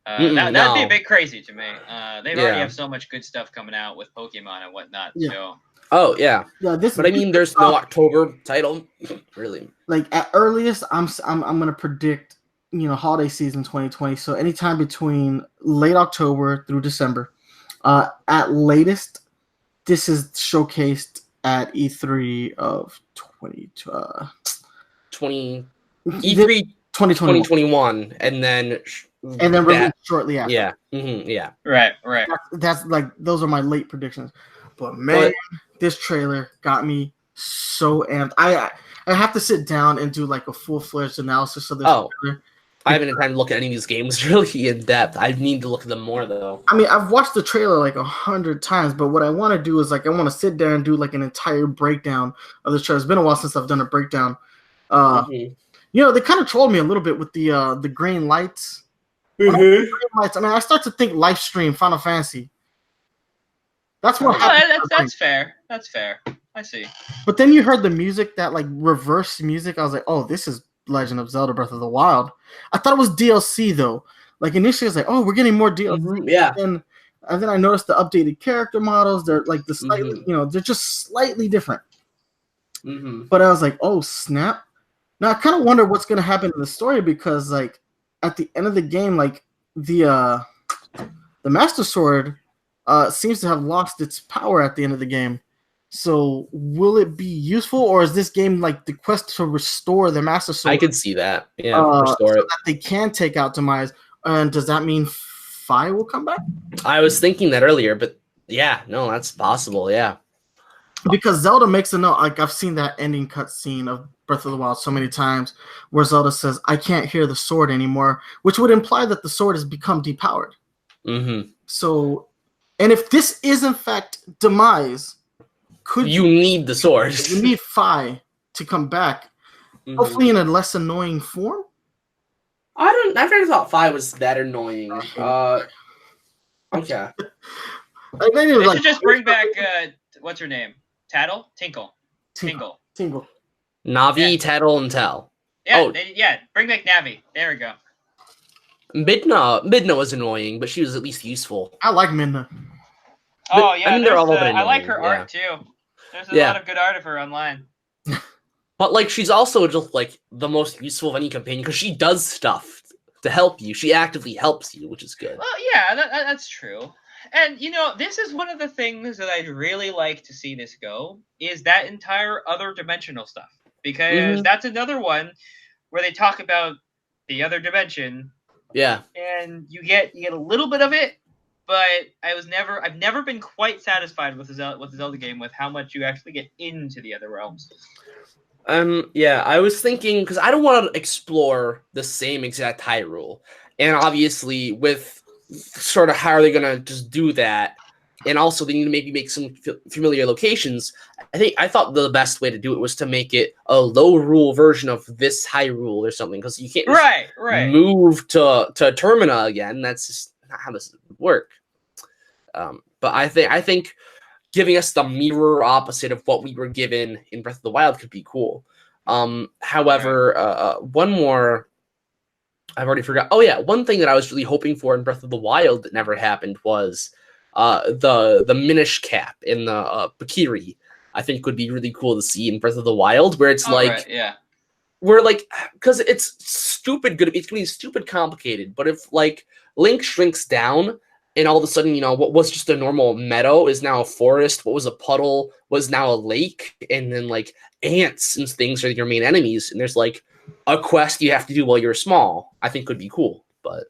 That'd be a bit crazy to me. They already have so much good stuff coming out with Pokemon and whatnot. Yeah. So. Oh yeah. But I mean, there's no October title, really. Like at earliest, I'm gonna predict, holiday season 2020. So anytime between late October through December. At latest, this is showcased at E3 of 2021, and then released shortly after. Yeah. Mm-hmm, yeah. Right. That's like those are my late predictions. But man, this trailer got me so amped. I have to sit down and do like a full-fledged analysis of this trailer. I haven't had time to look at any of these games really in depth. I need to look at them more though. I mean, I've watched the trailer like 100 times, but what I want to do is like I want to sit there and do like an entire breakdown of the trailer. It's been a while since I've done a breakdown. They kind of trolled me a little bit with the green lights. Mm-hmm. Green lights. I mean, I start to think live stream Final Fantasy. That's what happened. That's fair. That's fair. I see. But then you heard the music, that like reverse music. I was like, oh, this is Legend of Zelda Breath of the Wild. I thought it was DLC though. Like initially I was like, oh, we're getting more DLC. Mm-hmm, yeah. And And then I noticed the updated character models. They're like the slightly, they're just slightly different. But I was like, oh snap! Now I kind of wonder what's gonna happen in the story because like at the end of the game, like the Master Sword seems to have lost its power at the end of the game. So will it be useful, or is this game like the quest to restore the Master Sword? I could see that. Yeah, restore so it. that they can take out Demise. And does that mean Fi will come back? I was thinking that earlier, but yeah, no, that's possible. Yeah. Because Zelda makes a note, like I've seen that ending cutscene of Breath of the Wild so many times, where Zelda says, "I can't hear the sword anymore," which would imply that the sword has become depowered. So, and if this is in fact Demise, you need the sword? You need Fi to come back, hopefully in a less annoying form. I never thought Fi was that annoying. Okay. They should just bring back what's her name? Tinkle. Navi, Tattle, and Tell. Yeah, bring back Navi. There we go. Midna was annoying, but she was at least useful. I like Midna. Oh yeah, I mean, they're all I like her art too. There's a lot of good art of her online. But like, she's also just like the most useful of any companion because she does stuff to help you. She actively helps you, which is good. Well, yeah, that's true. And this is one of the things that I'd really like to see this go is that entire other dimensional stuff, because that's another one where they talk about the other dimension. Yeah, and you get a little bit of it, but I've never been quite satisfied with the Zelda game with how much you actually get into the other realms. Yeah, I was thinking because I don't want to explore the same exact Hyrule, and obviously with sort of how are they gonna just do that, and also they need to maybe make some familiar locations. I thought the best way to do it was to make it a low rule version of this Hyrule or something, because you can't just move to Termina again. That's just not how this would work. But I think giving us the mirror opposite of what we were given in Breath of the Wild could be cool. However, one more. I've already forgot. Oh yeah, one thing that I was really hoping for in Breath of the Wild that never happened was the Minish cap in the Bakiri. I think would be really cool to see in Breath of the Wild, where it's where because it's stupid good. It's gonna be stupid complicated. But if like Link shrinks down and all of a sudden, what was just a normal meadow is now a forest. What was a puddle was now a lake, and then like ants and things are your main enemies. And there's like a quest you have to do while you're small. I think would be cool, but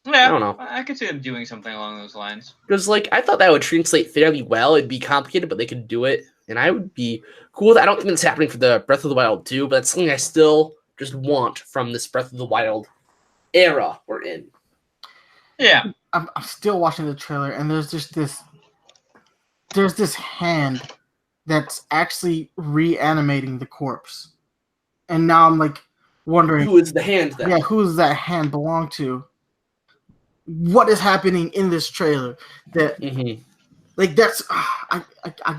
I don't know. I could see them doing something along those lines. Because like I thought that would translate fairly well. It'd be complicated, but they could do it, and I would be cool with that. I don't think it's happening for the Breath of the Wild 2, but it's something I still just want from this Breath of the Wild era we're in. Yeah. I'm still watching the trailer, and there's this hand that's actually reanimating the corpse, and now I'm like wondering who is the hand then? Yeah, who does that hand belong to? What is happening in this trailer? That like that's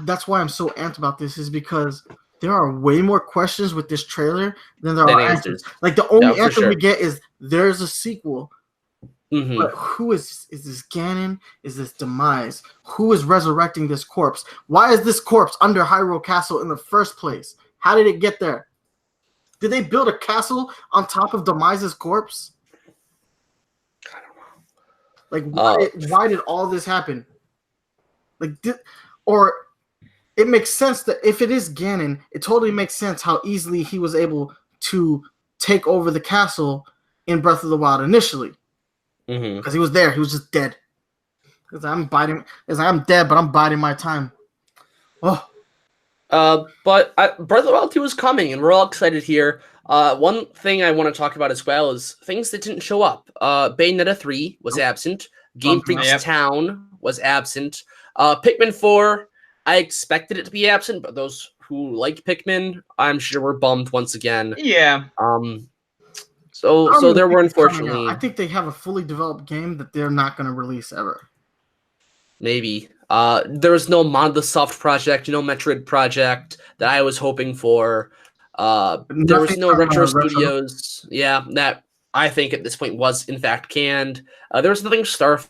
that's why I'm so amped about this, is because there are way more questions with this trailer than there are answers. Like the only answer we get is there's a sequel. But who is this Ganon? Is this Demise? Who is resurrecting this corpse? Why is this corpse under Hyrule Castle in the first place? How did it get there? Did they build a castle on top of Demise's corpse? I don't know. Like, why did all this happen? Like, or it makes sense that if it is Ganon, it totally makes sense how easily he was able to take over the castle in Breath of the Wild initially. Because he was there, he was just dead. Because I'm dead, but I'm biding my time. Oh. But Breath of the Wild 2 is coming, and we're all excited here. One thing I want to talk about as well is things that didn't show up. Bayonetta 3 was absent. Game Freak's Town was absent. Pikmin 4, I expected it to be absent, but those who like Pikmin, I'm sure were bummed once again. Yeah. So there were unfortunately. I think they have a fully developed game that they're not going to release ever. Maybe. There was no Monolith Soft project, no Metroid project that I was hoping for. There was no Retro Studios. Yeah, that I think at this point was in fact canned. There was nothing Starfield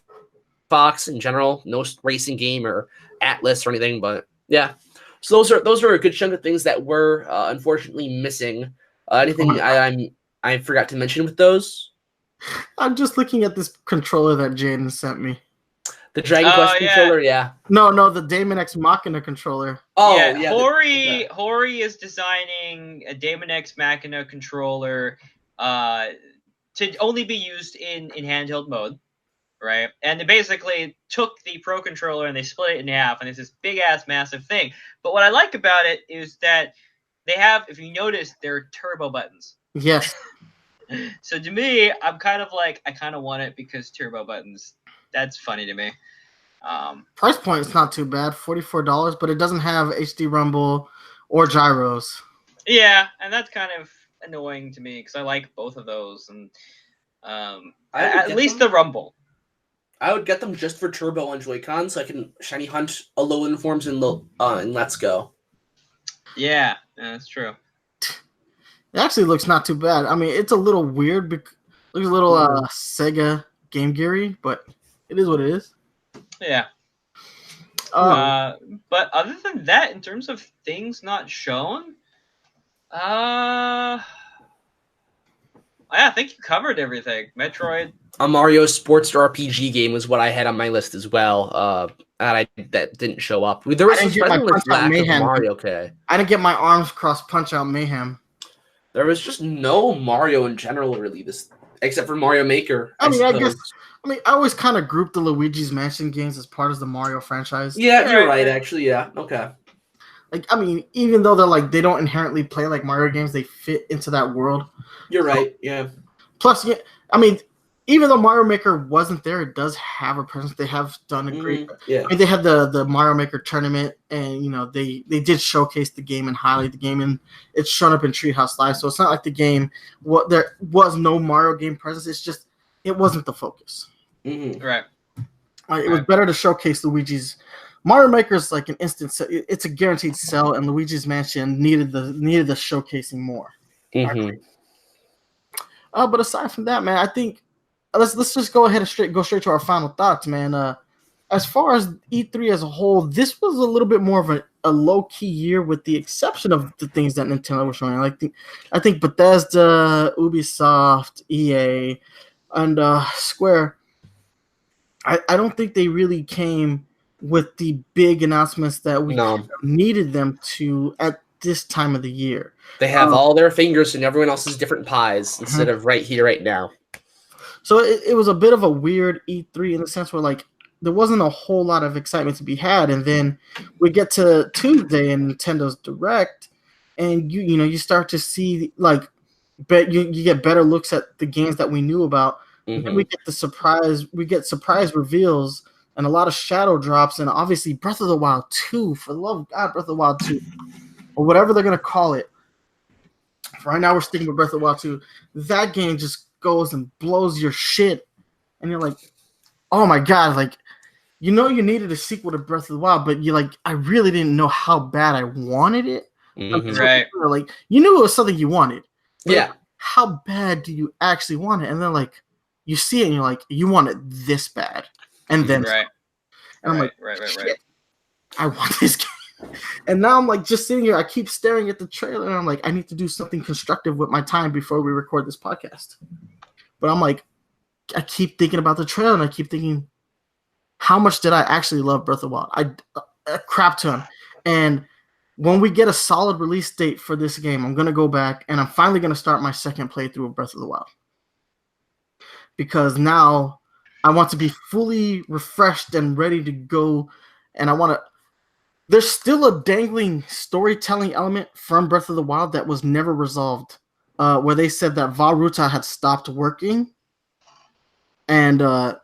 Fox in general, no racing game or Atlas or anything. But yeah, so those are a good chunk of things that were unfortunately missing. Anything I forgot to mention with those? I'm just looking at this controller that Jaden sent me. The Dragon Quest controller, yeah. No, the Daemon X Machina controller. Oh, yeah. Hori is designing a Daemon X Machina controller to only be used in handheld mode, right? And they basically took the Pro controller and they split it in half, and it's this big-ass massive thing. But what I like about it is that they have, if you notice, they're turbo buttons. Yes. So to me, I'm kind of like, I kind of want it because turbo buttons. That's funny to me. Price point is not too bad, $44, but it doesn't have HD Rumble or gyros. Yeah, and that's kind of annoying to me because I like both of those, and at least the Rumble. I would get them just for turbo and Joy-Con, so I can shiny hunt Alolan forms in Let's Go. Yeah, that's true. It actually looks not too bad. I mean, it's a little weird. Looks a little Sega Game Geary, but it is what it is. Yeah. But other than that, in terms of things not shown, I think you covered everything. Metroid. A Mario sports RPG game was what I had on my list as well. That didn't show up. There was lack of Mario. Okay. I didn't get my arms crossed Punch Out Mayhem. There was just no Mario in general, really, except for Mario Maker. I always kind of grouped the Luigi's Mansion games as part of the Mario franchise. Yeah, you're right. Actually, yeah. Okay. Even though they don't inherently play like Mario games, they fit into that world. You're right. Yeah. Plus, even though Mario Maker wasn't there, it does have a presence. They have done a great. Yeah. They had the Mario Maker tournament, and they did showcase the game and highlight the game, and it's shown up in Treehouse Live. So it's not like the game. There was no Mario game presence. It's just it wasn't the focus. Mm-hmm. Right. It was better to showcase Luigi's. Mario Maker is like an instant. It's a guaranteed sell, and Luigi's Mansion needed the showcasing more. Mm-hmm. But aside from that, man, I think. Let's just go ahead and go straight to our final thoughts, man. As far as E3 as a whole, this was a little bit more of a low-key year, with the exception of the things that Nintendo was showing. I think Bethesda, Ubisoft, EA, and Square. I don't think they really came with the big announcements that we needed them to at this time of the year. They have all their fingers in everyone else's different pies instead of right here, right now. So it was a bit of a weird E3 in the sense where there wasn't a whole lot of excitement to be had, and then we get to Tuesday and Nintendo's Direct, and you start to see you get better looks at the games that we knew about. Mm-hmm. And we get surprise reveals and a lot of shadow drops, and obviously Breath of the Wild 2, for the love of God, Breath of the Wild 2, or whatever they're gonna call it. For right now, we're sticking with Breath of the Wild 2. That game just goes and blows your shit, and you're like, oh my God, you needed a sequel to Breath of the Wild, but I really didn't know how bad I wanted it. Mm-hmm. Right. You knew it was something you wanted. Yeah. How bad do you actually want it? And then you see it and you're like, you want it this bad. And then right. And I'm right. I want this game. And now I'm just sitting here. I keep staring at the trailer, and I'm like, I need to do something constructive with my time before we record this podcast. But I'm I keep thinking about the trailer, and I keep thinking, how much did I actually love Breath of the Wild? A crap ton. And when we get a solid release date for this game, I'm going to go back, and I'm finally going to start my second playthrough of Breath of the Wild. Because now I want to be fully refreshed and ready to go, and I want to... There's still a dangling storytelling element from Breath of the Wild that was never resolved, where they said that Vah Ruta had stopped working, and the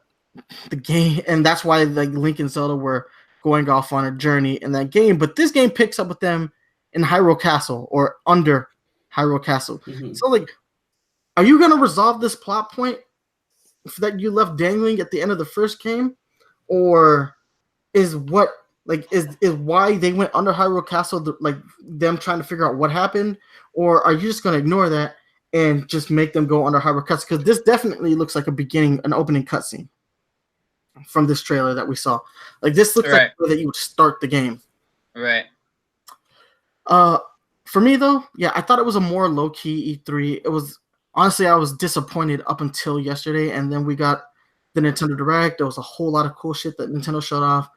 game, and that's why Link and Zelda were going off on a journey in that game. But this game picks up with them in Hyrule Castle, or under Hyrule Castle. Mm-hmm. So, are you going to resolve this plot point that you left dangling at the end of the first game, or is what? Is why they went under Hyrule Castle them trying to figure out what happened, or are you just going to ignore that and just make them go under Hyrule Castle? Because this definitely looks like an opening cutscene. from this trailer that we saw. Like this looks like the way that you would start the game. Right. For me though, yeah, I thought it was a more low key E3. It was honestly I was disappointed up until yesterday, and then we got the Nintendo Direct. There was a whole lot of cool shit that Nintendo showed off,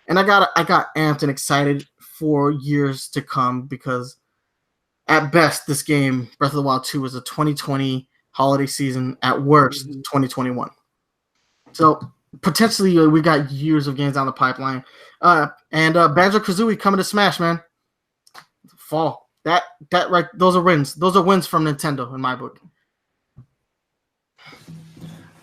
and I got amped and excited for years to come because at best this game Breath of the Wild 2 was a 2020 holiday season, at worst 2021. So potentially we got years of games down the pipeline. And Banjo-Kazooie coming to Smash, man. Fall. That right, those are wins. Those are wins from Nintendo in my book.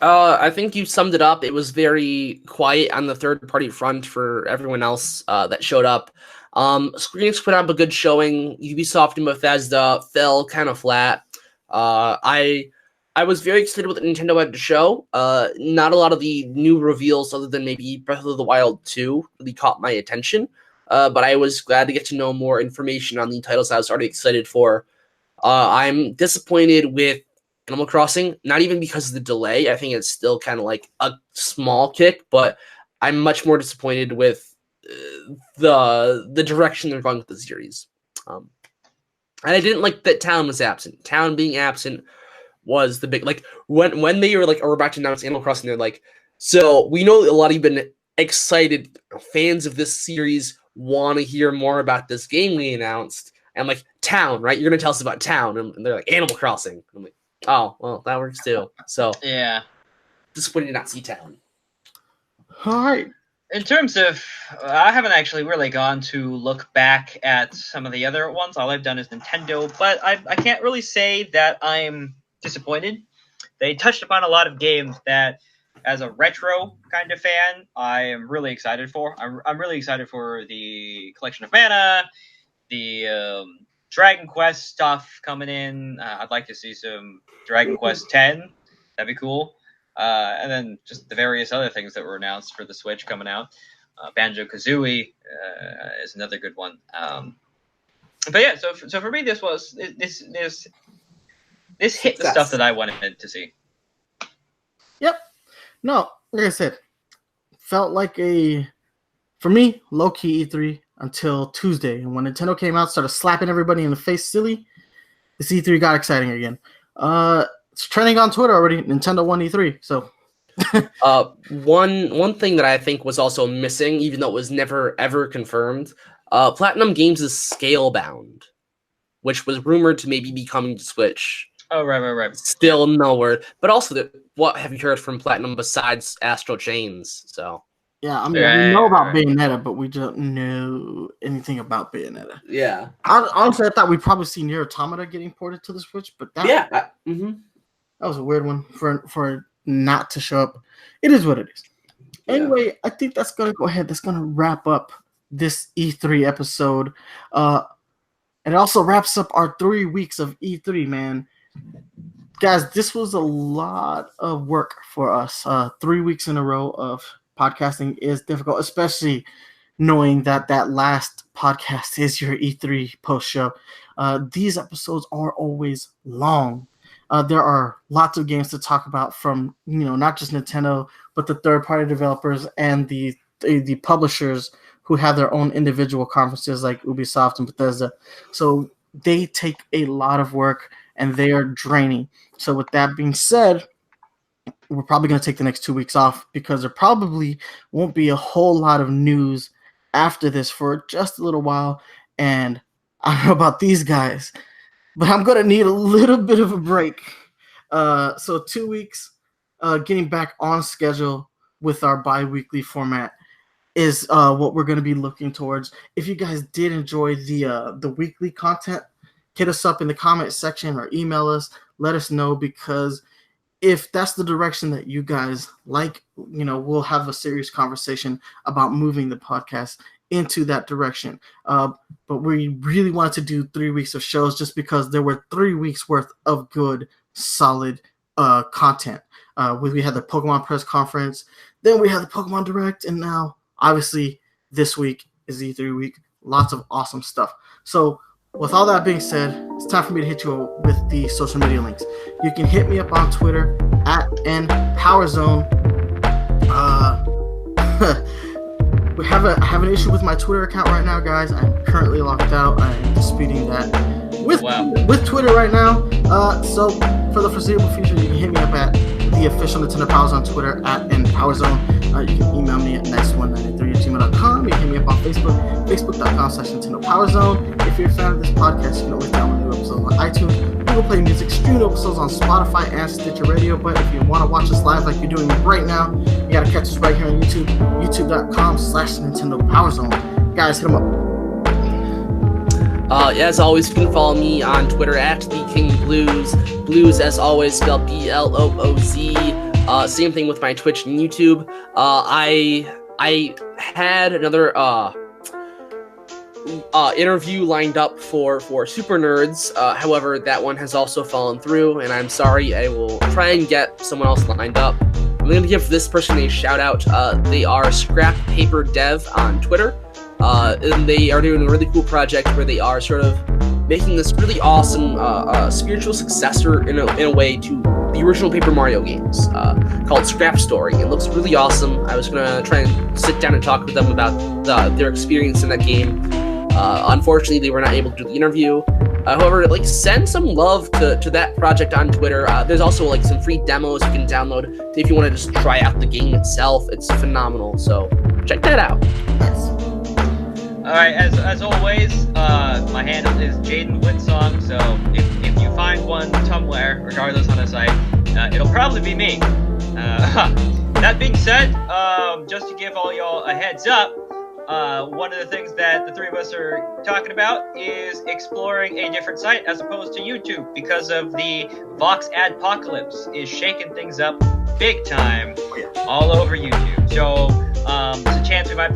I think you summed it up. It was very quiet on the third-party front for everyone else that showed up. Square Enix put up a good showing. Ubisoft and Bethesda fell kind of flat. I was very excited with what Nintendo had to show. Not a lot of the new reveals, other than maybe Breath of the Wild 2, really caught my attention. But I was glad to get to know more information on the titles I was already excited for. I'm disappointed with Animal Crossing, not even because of the delay. I think it's still kind of like a small kick, but I'm much more disappointed with the direction they're going with the series. And I didn't like that Town was absent. Town being absent was the big, like, when they were like, are about to announce Animal Crossing, they're like, so we know a lot of you have been excited fans of this series want to hear more about this game we announced. And like, Town, right? You're going to tell us about Town. And they're like, Animal Crossing. I'm like, oh, well, that works too. So, yeah. Disappointed to not see Town. All right. In terms of, I haven't actually really gone to look back at some of the other ones. All I've done is Nintendo, but I can't really say that I'm disappointed. They touched upon a lot of games that, as a retro kind of fan, I am really excited for. I'm really excited for the Collection of Mana, the Dragon Quest stuff coming in. I'd like to see some Dragon Quest 10. That'd be cool. And then just the various other things that were announced for the Switch coming out. Banjo-Kazooie is another good one. But yeah, so for me, this hit the stuff that I wanted to see. Yep. No, like I said, felt like for me, low-key E3 until Tuesday. And when Nintendo came out, started slapping everybody in the face silly, this E3 got exciting again. It's trending on Twitter already. Nintendo won E3. So, one thing that I think was also missing, even though it was never ever confirmed, Platinum Games is Scalebound, which was rumored to maybe be coming to Switch. Oh, right. Still no word. But also, what have you heard from Platinum besides Astral Chains? So. Yeah, I mean, we know about Bayonetta, but we don't know anything about Bayonetta. Yeah. Honestly, I thought we'd probably see Nier Automata getting ported to the Switch, but that was a weird one for not to show up. It is what it is. Yeah. Anyway, I think that's going to go ahead. That's going to wrap up this E3 episode. And it also wraps up our 3 weeks of E3, man. Guys, this was a lot of work for us. 3 weeks in a row of podcasting is difficult, especially knowing that last podcast is your E3 post show. These episodes are always long. There are lots of games to talk about from, not just Nintendo, but the third-party developers and the publishers who have their own individual conferences like Ubisoft and Bethesda. So they take a lot of work and they are draining. So with that being said, we're probably going to take the next 2 weeks off because there probably won't be a whole lot of news after this for just a little while. And I don't know about these guys, but I'm going to need a little bit of a break. So 2 weeks, getting back on schedule with our bi-weekly format is what we're going to be looking towards. If you guys did enjoy the weekly content, hit us up in the comment section or email us. Let us know, because if that's the direction that you guys like, we'll have a serious conversation about moving the podcast into that direction. But we really wanted to do 3 weeks of shows just because there were 3 weeks worth of good, solid content. We had the Pokemon press conference, then we had the Pokemon Direct, and now, obviously, this week is E3 week. Lots of awesome stuff. So, with all that being said, it's time for me to hit you with the social media links. You can hit me up on Twitter @NPowerZone. I have an issue with my Twitter account right now, guys. I'm currently locked out. I'm disputing that with Twitter right now. So for the foreseeable future, you can hit me up at the official Nintendo Power Zone Twitter at NPowerZone. You can email me at nice1983@gmail.com. You can hit me up on Facebook, facebook.com/Nintendo Power Zone. If you're a fan of this podcast, you can always download new episodes on iTunes, Google Play Music, stream episodes on Spotify and Stitcher Radio. But if you want to watch us live like you're doing right now, you gotta catch us right here on YouTube, youtube.com/Nintendo Power Zone. Guys, hit them up. As always, you can follow me on Twitter at TheKingBlues. Blues, as always, spelled BLOOZ. Same thing with my Twitch and YouTube. I had another interview lined up for Super Nerds. However, that one has also fallen through, and I'm sorry. I will try and get someone else lined up. I'm going to give this person a shout out. They are Scrap Paper Dev on Twitter. And they are doing a really cool project where they are sort of making this really awesome spiritual successor in a way to the original Paper Mario games called Scrap Story. It looks really awesome. I was going to try and sit down and talk with them about their experience in that game. Unfortunately, they were not able to do the interview. However, send some love to that project on Twitter. There's also some free demos you can download if you want to just try out the game itself. It's phenomenal. So check that out. All right, as always, my handle is Jaden Winsong, so if you find one somewhere, regardless on the site, it'll probably be me. That being said, just to give all y'all a heads up, one of the things that the three of us are talking about is exploring a different site as opposed to YouTube because of the Vox Adpocalypse is shaking things up big time all over YouTube. So there's a chance we might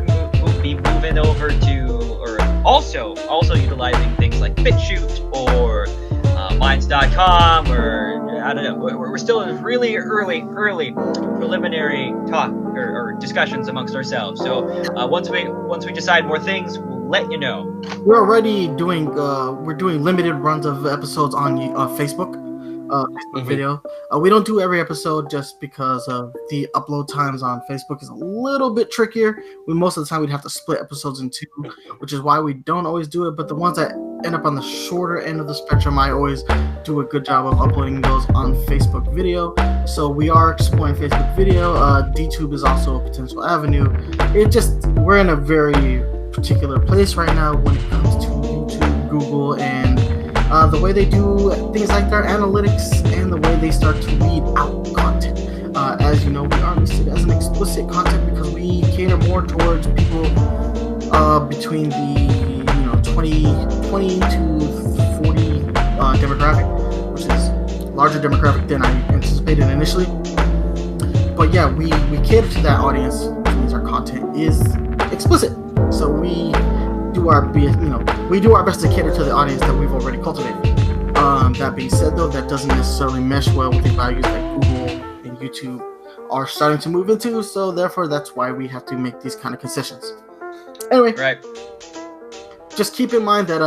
be moving over to, or also utilizing things like BitChute or Minds.com, or I don't know. We're still in really early preliminary talk or discussions amongst ourselves. So once we decide more things, we'll let you know. We're already doing limited runs of episodes on Facebook. Video. We don't do every episode just because of the upload times on Facebook is a little bit trickier. Most of the time we'd have to split episodes in two, which is why we don't always do it. But the ones that end up on the shorter end of the spectrum, I always do a good job of uploading those on Facebook video. So we are exploring Facebook video. DTube is also a potential avenue. We're in a very particular place right now when it comes to YouTube, Google, and the way they do things like their analytics and the way they start to weed out content. As you know, we are listed as an explicit content because we cater more towards people between the 20 to 40 demographic, which is a larger demographic than I anticipated initially. But yeah, we cater to that audience, which means our content is explicit. So we do our best to cater to the audience that we've already cultivated. That being said, though, that doesn't necessarily mesh well with the values that Google and YouTube are starting to move into. So therefore, that's why we have to make these kind of concessions. Anyway, right. Just keep in mind that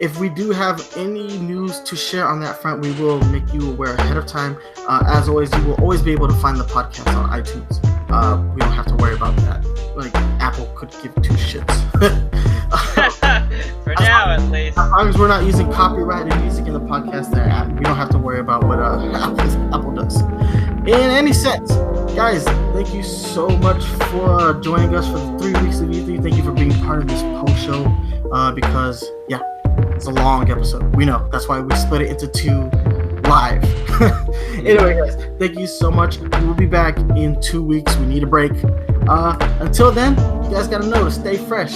if we do have any news to share on that front, we will make you aware ahead of time. As always, you will always be able to find the podcast on iTunes. We don't have to worry about that. Apple could give two shits. For now, at least. As long as we're not using copyrighted music in the podcast, we don't have to worry about what Apple does. In any sense, guys, thank you so much for joining us for the 3 weeks of E3. Thank you for being part of this post show because, it's a long episode. We know. That's why we split it into 2 live. Anyway, guys, thank you so much. We'll be back in 2 weeks. We need a break. Until then, you guys got to know to stay fresh.